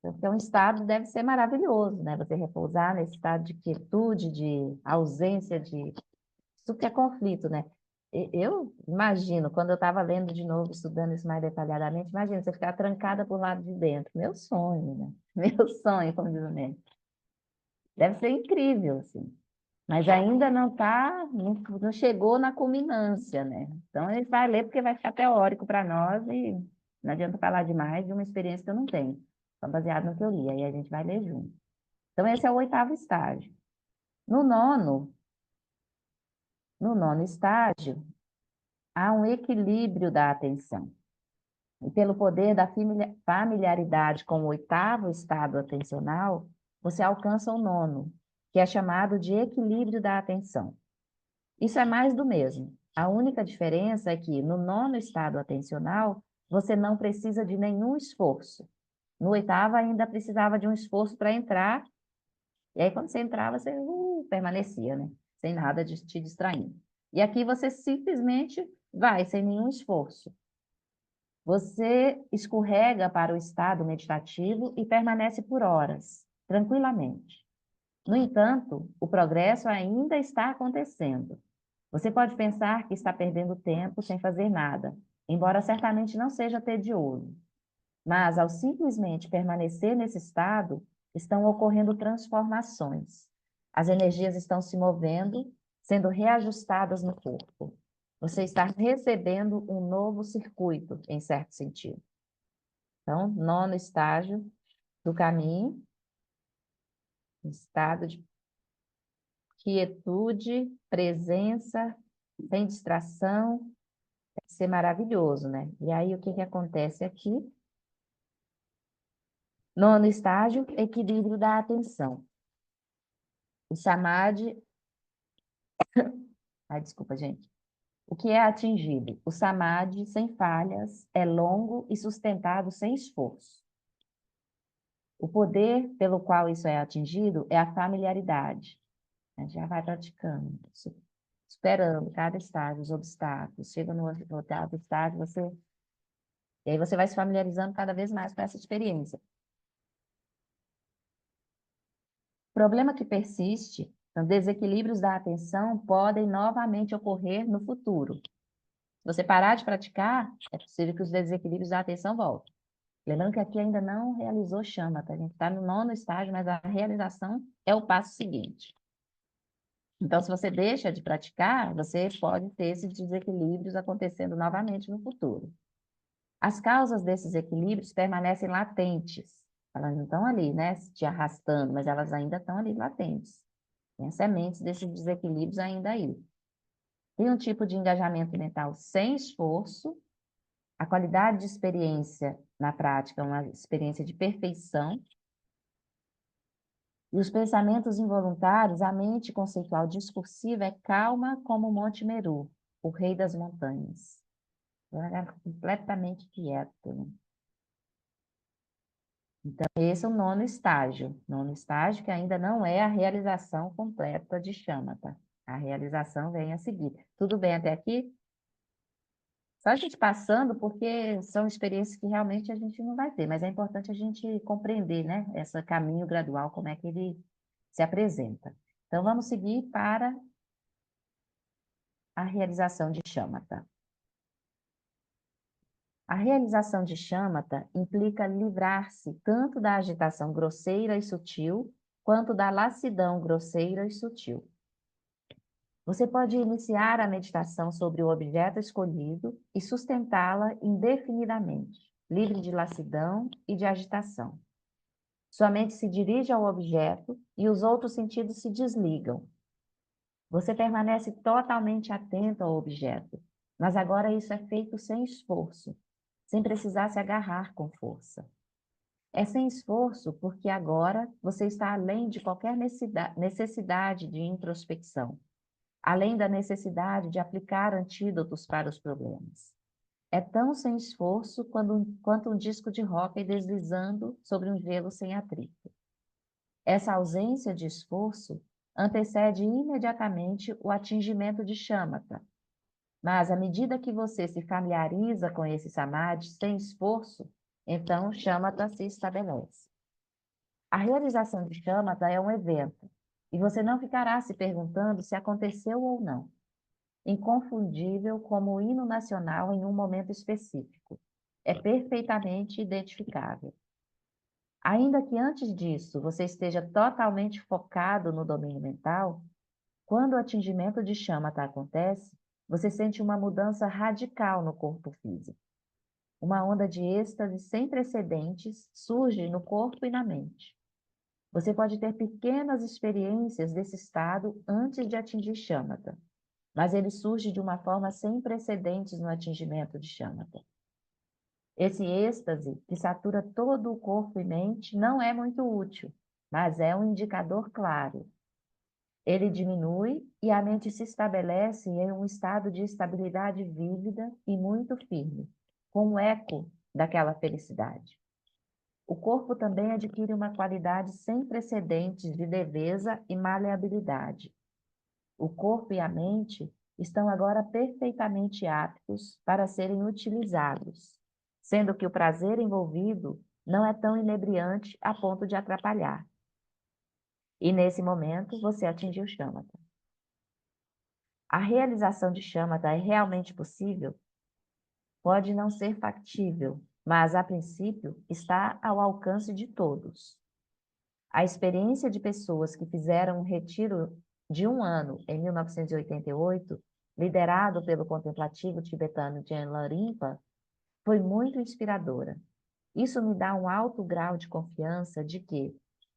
Então, um estado deve ser maravilhoso, né? Você repousar nesse estado de quietude, de ausência de... Isso que é conflito, né? Eu imagino, quando eu estava lendo de novo, estudando isso mais detalhadamente, imagina você ficar trancada por lado de dentro. Meu sonho, né? Meu sonho, como diz o Nene. Deve ser incrível, assim. Mas ainda não chegou na culminância, né? Então, ele vai ler porque vai ficar teórico para nós e não adianta falar demais de uma experiência que eu não tenho. Só baseado no que eu li, aí a gente vai ler junto. Então, esse é o 8º estágio. No nono estágio, há um equilíbrio da atenção. E pelo poder da familiaridade com o 8º estado atencional, você alcança o 9º, que é chamado de equilíbrio da atenção. Isso é mais do mesmo. A única diferença é que no 9º estado atencional, você não precisa de nenhum esforço. No 8º ainda precisava de um esforço para entrar, e aí quando você entrava, você permanecia, né? Sem nada de te distraindo. E aqui você simplesmente vai, sem nenhum esforço. Você escorrega para o estado meditativo e permanece por horas, tranquilamente. No entanto, o progresso ainda está acontecendo. Você pode pensar que está perdendo tempo sem fazer nada, embora certamente não seja tedioso. Mas, ao simplesmente permanecer nesse estado, estão ocorrendo transformações. As energias estão se movendo, sendo reajustadas no corpo. Você está recebendo um novo circuito, em certo sentido. Então, 9º estágio do caminho, estado de quietude, presença, sem distração, vai ser maravilhoso, né? E aí, o que acontece aqui? 9º estágio, equilíbrio da atenção. O samadhi... Ai, desculpa, gente. O que é atingido? O samadhi, sem falhas, é longo e sustentado sem esforço. O poder pelo qual isso é atingido é a familiaridade. A gente já vai praticando, superando cada estágio, os obstáculos. Chega no 8º estágio, e aí você vai se familiarizando cada vez mais com essa experiência. O problema que persiste, os desequilíbrios da atenção podem novamente ocorrer no futuro. Se você parar de praticar, é possível que os desequilíbrios da atenção voltem. Lembrando que aqui ainda não realizou chama, tá? A gente está no 9º estágio, mas a realização é o passo seguinte. Então, se você deixa de praticar, você pode ter esses desequilíbrios acontecendo novamente no futuro. As causas desses equilíbrios permanecem latentes. Elas não estão ali, né, te arrastando, mas elas ainda estão ali latentes. Tem as sementes desses desequilíbrios ainda aí. Tem um tipo de engajamento mental sem esforço. A qualidade de experiência na prática é uma experiência de perfeição. E os pensamentos involuntários, a mente conceitual discursiva é calma como o Monte Meru, o rei das montanhas. Ela é completamente quieto, né? Então, esse é o 9º estágio. 9º estágio que ainda não é a realização completa de Shamatha. A realização vem a seguir. Tudo bem até aqui? Só a gente passando, porque são experiências que realmente a gente não vai ter, mas é importante a gente compreender, né, esse caminho gradual, como é que ele se apresenta. Então, vamos seguir para a realização de Shamatha. A realização de Shamatha implica livrar-se tanto da agitação grosseira e sutil, quanto da lassidão grosseira e sutil. Você pode iniciar a meditação sobre o objeto escolhido e sustentá-la indefinidamente, livre de lassidão e de agitação. Sua mente se dirige ao objeto e os outros sentidos se desligam. Você permanece totalmente atento ao objeto, mas agora isso é feito sem esforço, sem precisar se agarrar com força. É sem esforço porque agora você está além de qualquer necessidade de introspecção, além da necessidade de aplicar antídotos para os problemas. É tão sem esforço quanto um disco de hóquei deslizando sobre um gelo sem atrito. Essa ausência de esforço antecede imediatamente o atingimento de Shamatha. Mas, à medida que você se familiariza com esse samadhi sem esforço, então Shamatha se estabelece. A realização de Shamatha é um evento, e você não ficará se perguntando se aconteceu ou não. Inconfundível como o hino nacional em um momento específico. É perfeitamente identificável. Ainda que antes disso você esteja totalmente focado no domínio mental, Quando o atingimento de shamatha acontece, você sente uma mudança radical no corpo físico. Uma onda de êxtase sem precedentes surge no corpo e na mente. Você pode ter pequenas experiências desse estado antes de atingir shamatha, mas ele surge de uma forma sem precedentes no atingimento de shamatha. Esse êxtase, que satura todo o corpo e mente, não é muito útil, mas é um indicador claro. Ele diminui e a mente se estabelece em um estado de estabilidade vívida e muito firme, com um eco daquela felicidade. O corpo também adquire uma qualidade sem precedentes de leveza e maleabilidade. O corpo e a mente estão agora perfeitamente aptos para serem utilizados, sendo que o prazer envolvido não é tão inebriante a ponto de atrapalhar. E nesse momento você atingiu shamatha. A realização de shamatha é realmente possível? Pode não ser factível, mas a princípio está ao alcance de todos. A experiência de pessoas que fizeram um retiro de 1 ano em 1988, liderado pelo contemplativo tibetano Jen Rinpa, foi muito inspiradora. Isso me dá um alto grau de confiança de que,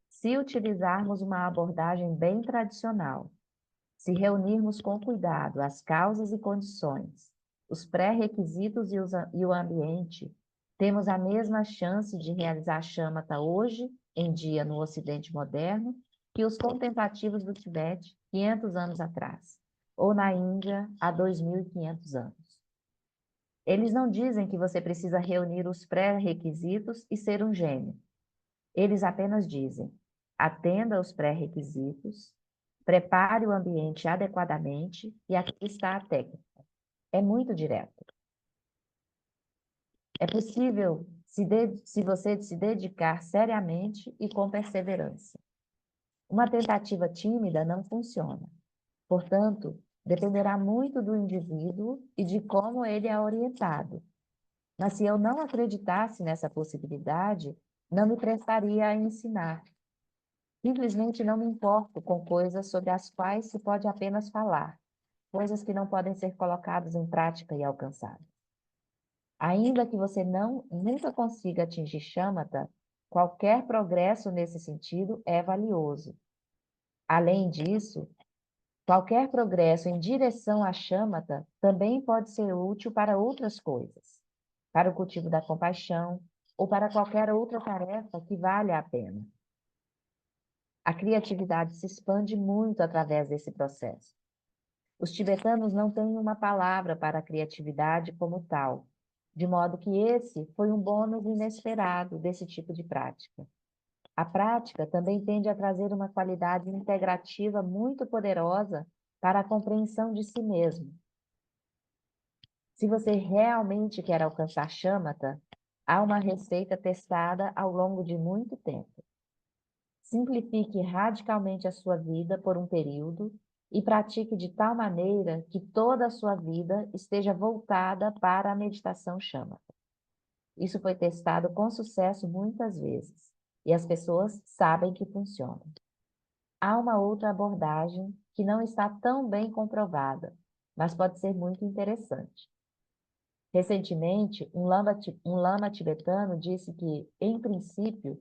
se utilizarmos uma abordagem bem tradicional, se reunirmos com cuidado as causas e condições, os pré-requisitos e o ambiente, temos a mesma chance de realizar shamatha hoje em dia no Ocidente moderno que os contemplativos do Tibete 500 anos atrás, ou na Índia há 2.500 anos. Eles não dizem que você precisa reunir os pré-requisitos e ser um gênio. Eles apenas dizem: atenda aos pré-requisitos, prepare o ambiente adequadamente e aqui está a técnica. É muito direto. É possível se você se dedicar seriamente e com perseverança. Uma tentativa tímida não funciona. Portanto, dependerá muito do indivíduo e de como ele é orientado. Mas se eu não acreditasse nessa possibilidade, não me prestaria a ensinar. Simplesmente não me importo com coisas sobre as quais se pode apenas falar, coisas que não podem ser colocadas em prática e alcançadas. Ainda que você nunca consiga atingir shamatha, qualquer progresso nesse sentido é valioso. Além disso, qualquer progresso em direção à shamatha também pode ser útil para outras coisas, para o cultivo da compaixão ou para qualquer outra tarefa que valha a pena. A criatividade se expande muito através desse processo. Os tibetanos não têm uma palavra para a criatividade como tal, de modo que esse foi um bônus inesperado desse tipo de prática. A prática também tende a trazer uma qualidade integrativa muito poderosa para a compreensão de si mesmo. Se você realmente quer alcançar shamatha, há uma receita testada ao longo de muito tempo. Simplifique radicalmente a sua vida por um período e pratique de tal maneira que toda a sua vida esteja voltada para a meditação shamatha. Isso foi testado com sucesso muitas vezes, e as pessoas sabem que funciona. Há uma outra abordagem que não está tão bem comprovada, mas pode ser muito interessante. Recentemente, um lama tibetano disse que, em princípio,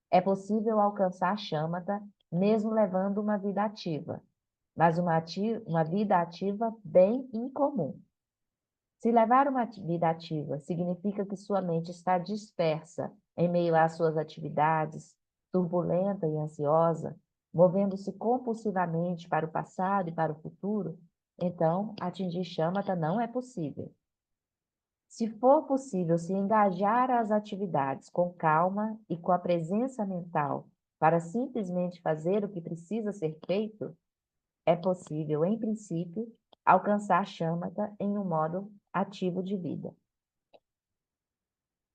é possível alcançar shamatha mesmo levando uma vida ativa, mas uma vida ativa bem incomum. Se levar uma vida ativa significa que sua mente está dispersa em meio às suas atividades, turbulenta e ansiosa, movendo-se compulsivamente para o passado e para o futuro, então atingir shamatha não é possível. Se for possível se engajar às atividades com calma e com a presença mental para simplesmente fazer o que precisa ser feito, é possível, em princípio, alcançar shamatha em um modo ativo de vida.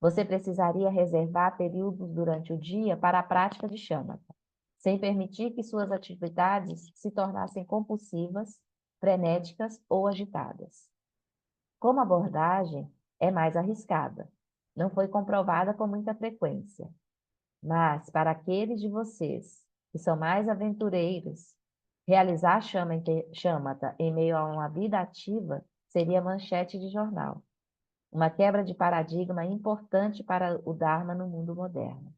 Você precisaria reservar períodos durante o dia para a prática de shamatha, sem permitir que suas atividades se tornassem compulsivas, frenéticas ou agitadas. Como abordagem, é mais arriscada. Não foi comprovada com muita frequência. Mas, para aqueles de vocês que são mais aventureiros, Realizar chamata em meio a uma vida ativa seria manchete de jornal. Uma quebra de paradigma importante para o Dharma no mundo moderno.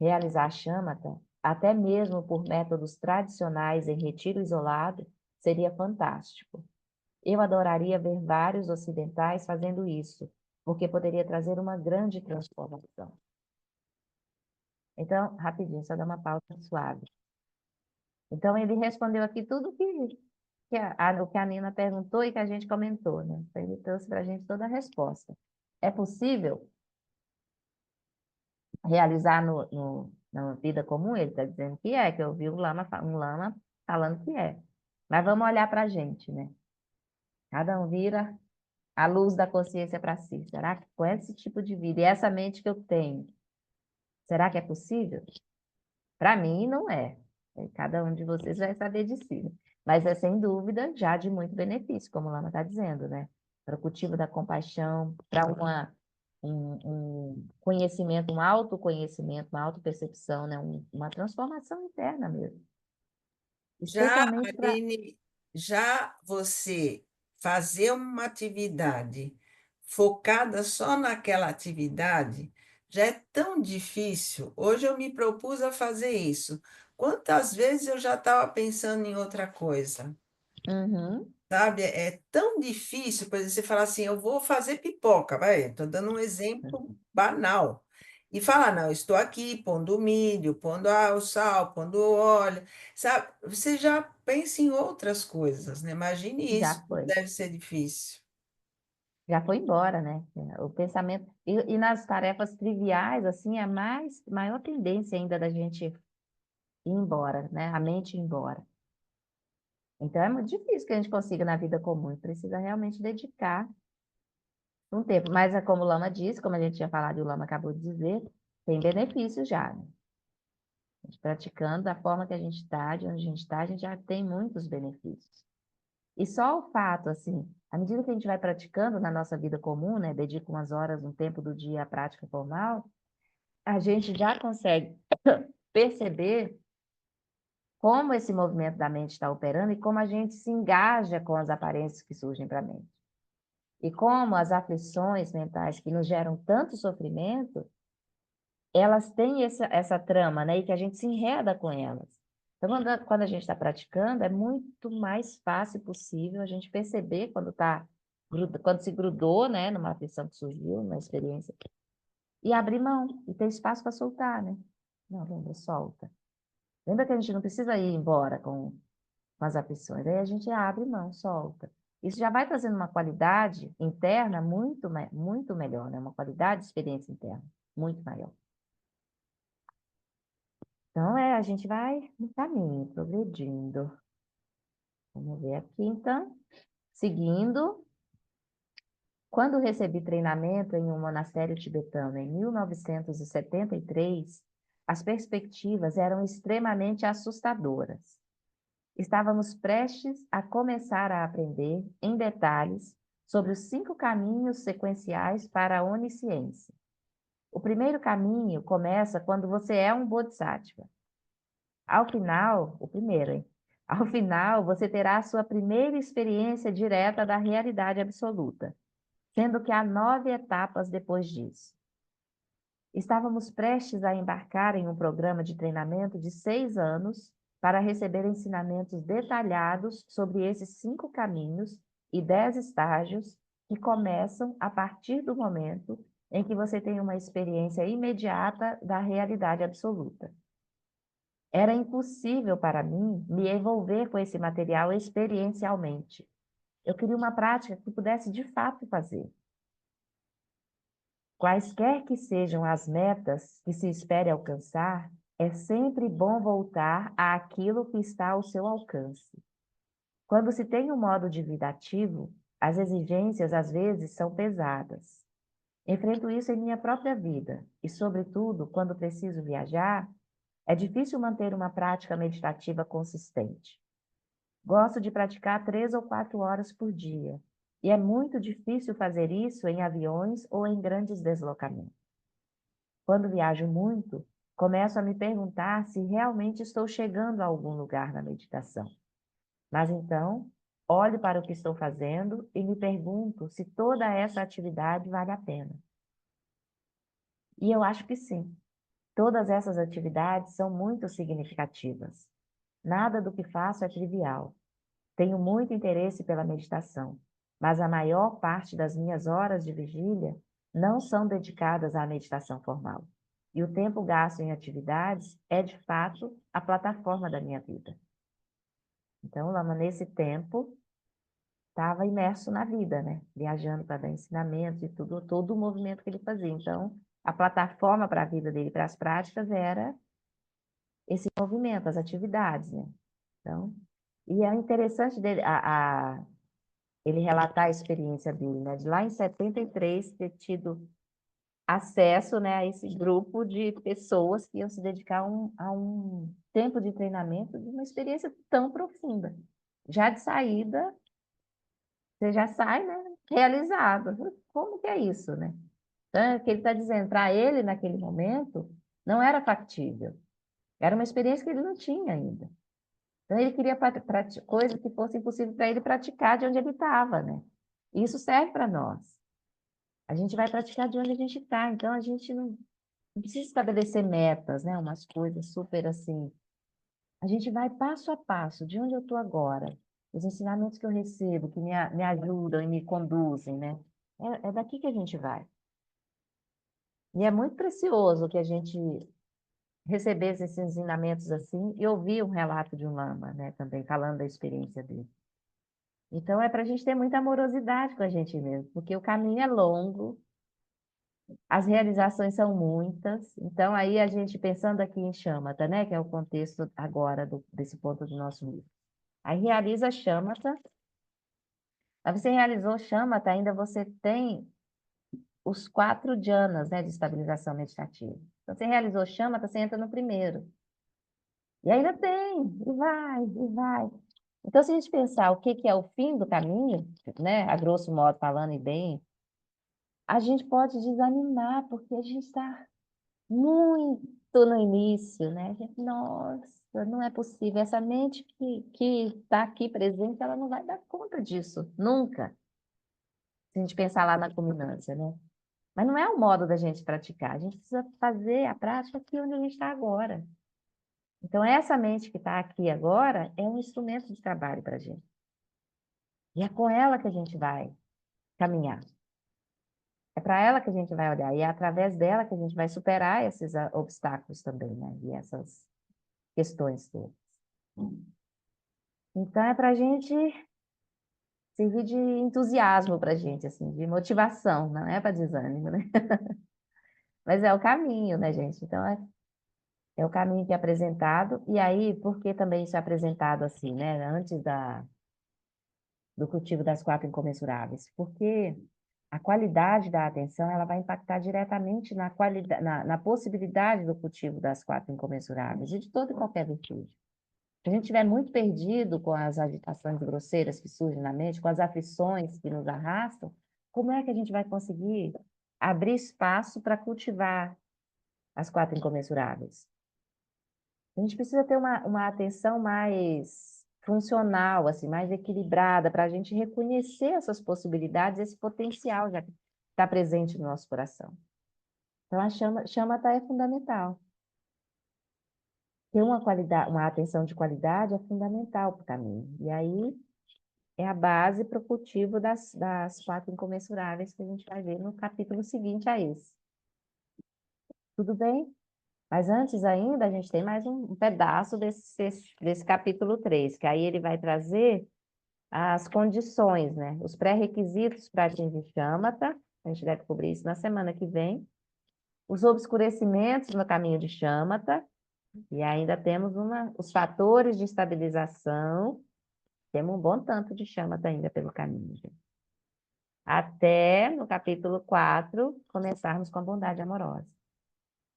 Realizar chamata, até mesmo por métodos tradicionais em retiro isolado, seria fantástico. Eu adoraria ver vários ocidentais fazendo isso, porque poderia trazer uma grande transformação. Então, rapidinho, só dar uma pausa suave. Então, ele respondeu aqui tudo o que a Nina perguntou e que a gente comentou, né? Então, ele trouxe para a gente toda a resposta. É possível realizar na vida comum? Ele está dizendo que é, que eu vi um lama falando que é. Mas vamos olhar para a gente, né? Cada um vira a luz da consciência para si. Será que com esse tipo de vida e essa mente que eu tenho, será que é possível? Para mim, não é. Cada um de vocês vai saber de si, né? Mas é sem dúvida já de muito benefício, como o Lama está dizendo, né? Para o cultivo da compaixão, para um conhecimento, um autoconhecimento, uma autopercepção, né? Uma transformação interna mesmo. Já, Especialmente para... Aline, já você fazer uma atividade focada só naquela atividade já é tão difícil. Hoje eu me propus a fazer isso. Quantas vezes eu já estava pensando em outra coisa? Uhum, Sabe, é tão difícil, por exemplo, você falar assim, eu vou fazer pipoca, vai, estou dando um exemplo banal. E falar, não, estou aqui pondo o milho, pondo o sal, pondo o óleo, sabe? Você já pensa em outras coisas, né? Imagine isso, já como foi. deve ser difícil. Já foi embora, né? O pensamento... E nas tarefas triviais, assim, é a maior tendência ainda da gente ir embora, né? A mente ir embora. Então, é muito difícil que a gente consiga na vida comum, precisa realmente dedicar um tempo. Mas, é como o Lama disse, como a gente tinha falado e o Lama acabou de dizer, tem benefício já, né? A gente praticando da forma que a gente está, de onde a gente está, a gente já tem muitos benefícios. E só o fato, assim, à medida que a gente vai praticando na nossa vida comum, né, dedica umas horas, um tempo do dia à prática formal, a gente já consegue perceber como esse movimento da mente está operando e como a gente se engaja com as aparências que surgem para a mente. E como as aflições mentais que nos geram tanto sofrimento, elas têm essa trama, né? E que a gente se enreda com elas. Então, quando a gente está praticando, é muito mais fácil possível a gente perceber quando se grudou, né? Numa aflição que surgiu, numa experiência, e abrir mão, e ter espaço para soltar, né? Não, lembra, solta. Lembra que a gente não precisa ir embora com as aflições. Aí a gente abre mão, solta. Isso já vai trazendo uma qualidade interna muito melhor, né? Uma qualidade de experiência interna muito maior. Então, a gente vai no caminho, progredindo. Vamos ver aqui, então. Seguindo, quando recebi treinamento em um monastério tibetano em 1973, as perspectivas eram extremamente assustadoras. Estávamos prestes a começar a aprender, em detalhes, sobre os 5 caminhos sequenciais para a onisciência. O primeiro caminho começa quando você é um bodhisattva. Ao final, o primeiro, hein? Ao final, você terá a sua primeira experiência direta da realidade absoluta, sendo que há 9 etapas depois disso. Estávamos prestes a embarcar em um programa de treinamento de 6 anos para receber ensinamentos detalhados sobre esses 5 caminhos e 10 estágios que começam a partir do momento em que você tem uma experiência imediata da realidade absoluta. Era impossível para mim me envolver com esse material experiencialmente. Eu queria uma prática que pudesse de fato fazer. Quaisquer que sejam as metas que se espere alcançar, é sempre bom voltar àquilo que está ao seu alcance. Quando se tem um modo de vida ativo, as exigências às vezes são pesadas. Enfrento isso em minha própria vida e, sobretudo, quando preciso viajar, é difícil manter uma prática meditativa consistente. Gosto de praticar 3 ou 4 horas por dia, e é muito difícil fazer isso em aviões ou em grandes deslocamentos. Quando viajo muito, começo a me perguntar se realmente estou chegando a algum lugar na meditação. Mas então, olho para o que estou fazendo e me pergunto se toda essa atividade vale a pena. E eu acho que sim. Todas essas atividades são muito significativas. Nada do que faço é trivial. Tenho muito interesse pela meditação, mas a maior parte das minhas horas de vigília não são dedicadas à meditação formal. E o tempo gasto em atividades é, de fato, a plataforma da minha vida. Então, Lama, nesse tempo, estava imerso na vida, né? Viajando para dar ensinamentos e tudo, todo o movimento que ele fazia. Então, a plataforma para a vida dele, para as práticas, era esse movimento, as atividades, né? Então, e é interessante dele, ele relatar a experiência dele, né? De lá em 73 ter tido acesso, né, a esse grupo de pessoas que iam se dedicar a um tempo de treinamento de uma experiência tão profunda. Já de saída, você já sai, né, realizado. Como que é isso, né? Então, é o que ele está dizendo, para ele, naquele momento, não era factível. Era uma experiência que ele não tinha ainda. Então, ele queria coisas que fossem possíveis para ele praticar de onde ele estava, né? E isso serve para nós. A gente vai praticar de onde a gente está. Então, a gente não precisa estabelecer metas, né? Umas coisas super assim. A gente vai passo a passo, de onde eu estou agora. Os ensinamentos que eu recebo, que me ajudam e me conduzem, né? É daqui que a gente vai. E é muito precioso que a gente recebesse esses ensinamentos assim e ouvir um relato de um lama, né? Também falando da experiência dele. Então, é para a gente ter muita amorosidade com a gente mesmo, porque o caminho é longo, as realizações são muitas. Então, aí a gente pensando aqui em Shamatha, né, que é o contexto agora desse ponto do nosso livro. Aí realiza Shamatha. Aí você realizou Shamatha, ainda você tem os 4 dhyanas, né, de estabilização meditativa. Então, você realizou Shamatha, você entra no primeiro. E ainda tem, e vai, e vai. Então, se a gente pensar o que que é o fim do caminho, né, a grosso modo falando e bem, a gente pode desanimar, porque a gente está muito no início, né? Nossa, não é possível. Essa mente que está aqui presente, ela não vai dar conta disso, nunca. Se a gente pensar lá na culminância, né? Mas não é o modo da gente praticar. A gente precisa fazer a prática aqui onde a gente está agora. Então, essa mente que está aqui agora é um instrumento de trabalho para a gente. E é com ela que a gente vai caminhar. É para ela que a gente vai olhar. E é através dela que a gente vai superar esses obstáculos também, né? E essas questões todas. Então, é para a gente servir de entusiasmo para a gente, assim, de motivação, não é para desânimo, né? Mas é o caminho, né, gente? Então, é o caminho que é apresentado. E aí, por que também isso é apresentado assim, né? Antes do cultivo das 4 incomensuráveis? Porque a qualidade da atenção, ela vai impactar diretamente na possibilidade do cultivo das 4 incomensuráveis e de toda e qualquer virtude. Se a gente estiver muito perdido com as agitações grosseiras que surgem na mente, com as aflições que nos arrastam, como é que a gente vai conseguir abrir espaço para cultivar as 4 incomensuráveis? A gente precisa ter uma atenção mais funcional, assim, mais equilibrada, para a gente reconhecer essas possibilidades, esse potencial já que está presente no nosso coração. Então, a chamata é fundamental. Ter uma qualidade, uma atenção de qualidade é fundamental para o caminho. E aí é a base para o cultivo das 4 incomensuráveis que a gente vai ver no capítulo seguinte a esse. Tudo bem? Mas antes ainda, a gente tem mais um pedaço desse capítulo 3, que aí ele vai trazer as condições, né? Os pré-requisitos para atingir Shamatha. A gente deve cobrir isso na semana que vem. Os obscurecimentos no caminho de Shamatha. E ainda temos os fatores de estabilização. Temos um bom tanto de Shamatha ainda pelo caminho, gente. Até no capítulo 4, começarmos com a bondade amorosa.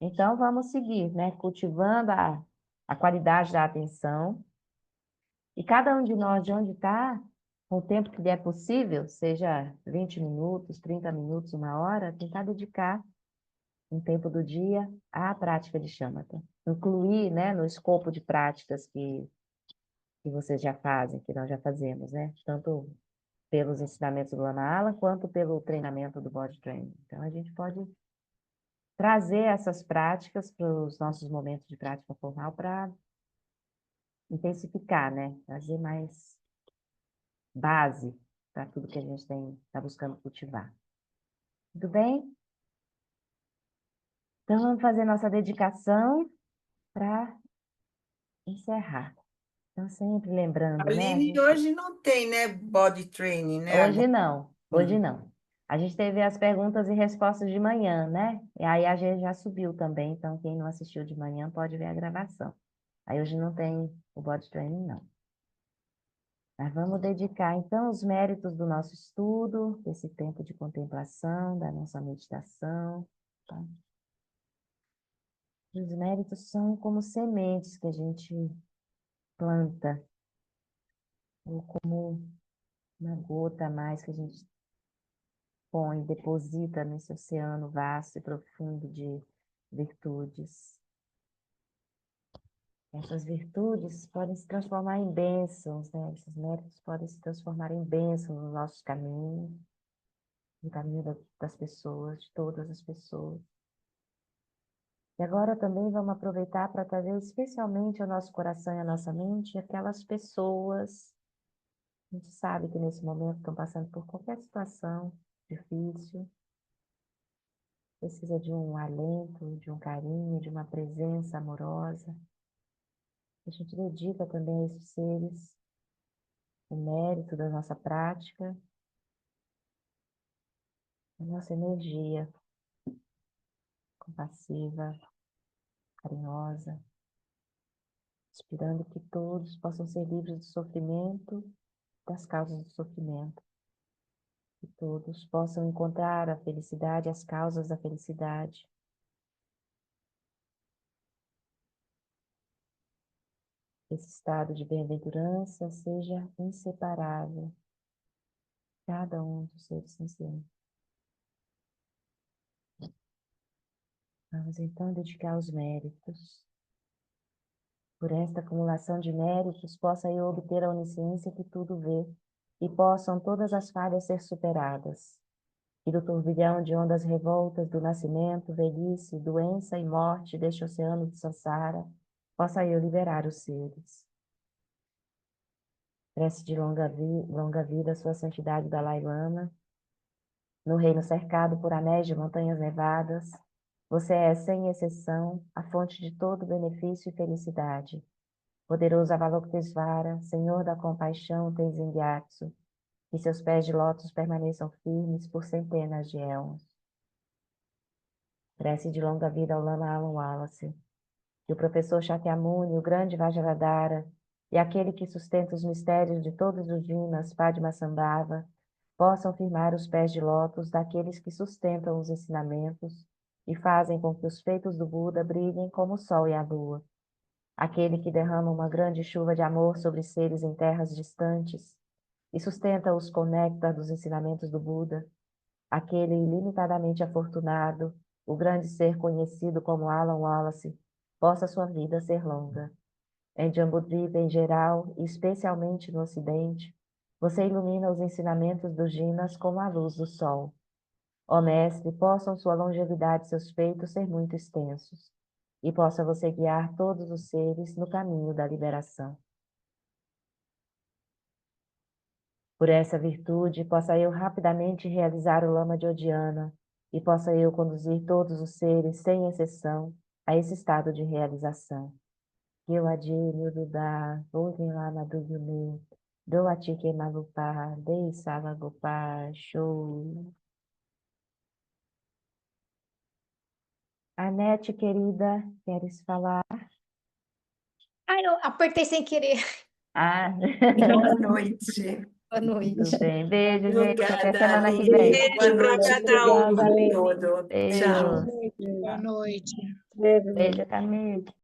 Então, vamos seguir, né? Cultivando a qualidade da atenção. E cada um de nós, de onde está, com o tempo que lhe é possível, seja 20 minutos, 30 minutos, 1 hora, tentar dedicar um tempo do dia à prática de Shamatha. Incluir, né, no escopo de práticas que que vocês já fazem, que nós já fazemos, né? Tanto pelos ensinamentos do Lama Alan, quanto pelo treinamento do Body Training. Então, a gente pode trazer essas práticas para os nossos momentos de prática formal para intensificar, né? Trazer mais base para tudo que a gente está buscando cultivar. Tudo bem? Então, vamos fazer nossa dedicação para encerrar. Então, sempre lembrando, né? Aline, hoje não tem, né, body training, né? Hoje Agora. não, hoje não. A gente teve as perguntas e respostas de manhã, né? E aí a gente já subiu também, então quem não assistiu de manhã pode ver a gravação. Aí hoje não tem o body training, não. Mas vamos dedicar, então, os méritos do nosso estudo, desse tempo de contemplação, da nossa meditação, tá? Os méritos são como sementes que a gente planta, ou como uma gota a mais que a gente põe, deposita nesse oceano vasto e profundo de virtudes. Essas virtudes podem se transformar em bênçãos, né? Esses méritos podem se transformar em bênçãos nos nossos caminhos, no caminho das pessoas, de todas as pessoas. E agora também vamos aproveitar para trazer especialmente ao nosso coração e à nossa mente aquelas pessoas, a gente sabe que nesse momento estão passando por qualquer situação difícil, precisa de um alento, de um carinho, de uma presença amorosa. A gente dedica também a esses seres o mérito da nossa prática, a nossa energia compassiva, carinhosa, inspirando que todos possam ser livres do sofrimento, das causas do sofrimento. Que todos possam encontrar a felicidade, as causas da felicidade. Esse estado de bem-aventurança seja inseparável, cada um dos seres sencientes. Vamos então dedicar os méritos. Por esta acumulação de méritos, possa eu obter a onisciência que tudo vê, e possam todas as falhas ser superadas. E do turbilhão de ondas revoltas do nascimento, velhice, doença e morte deste oceano de Sansara, possa eu liberar os seres. Prece de longa vida a sua santidade Dalai Lama. No reino cercado por anéis de montanhas nevadas, você é, sem exceção, a fonte de todo benefício e felicidade. Poderoso Avalokitesvara, Senhor da compaixão Tenzin Gyatso, que seus pés de lótus permaneçam firmes por centenas de éons. Prece de longa vida ao Lama Alan Wallace, que o professor Shakyamuni, o grande Vajradhara, e aquele que sustenta os mistérios de todos os Jinas, Padmasambhava, possam firmar os pés de lótus daqueles que sustentam os ensinamentos e fazem com que os feitos do Buda brilhem como o sol e a lua. Aquele que derrama uma grande chuva de amor sobre seres em terras distantes e sustenta-os com o néctar dos ensinamentos do Buda. Aquele ilimitadamente afortunado, o grande ser conhecido como Alan Wallace, possa sua vida ser longa. Em Jambudvipa em geral, e especialmente no Ocidente, você ilumina os ensinamentos dos Jinas como a luz do sol. Ó Mestre, possam sua longevidade e seus feitos ser muito extensos, e possa você guiar todos os seres no caminho da liberação. Por essa virtude, possa eu rapidamente realizar o Lama de Odiana, e possa eu conduzir todos os seres, sem exceção, a esse estado de realização. Eu adilho do dar, ouvem lá na dúvida, do atique malupar, dei salagopar, show. Anete, querida, queres falar? Ai, eu apertei sem querer. Ah, Boa noite. Boa noite. tudo bem. Beijo, gente. Até Obrigada, semana que Aline. vem. Boa Beijo pra noite. cada um. Obrigada Obrigada, por Aline. tudo. Beijo. Tchau. Boa noite. Beijo, Beijo, Camille.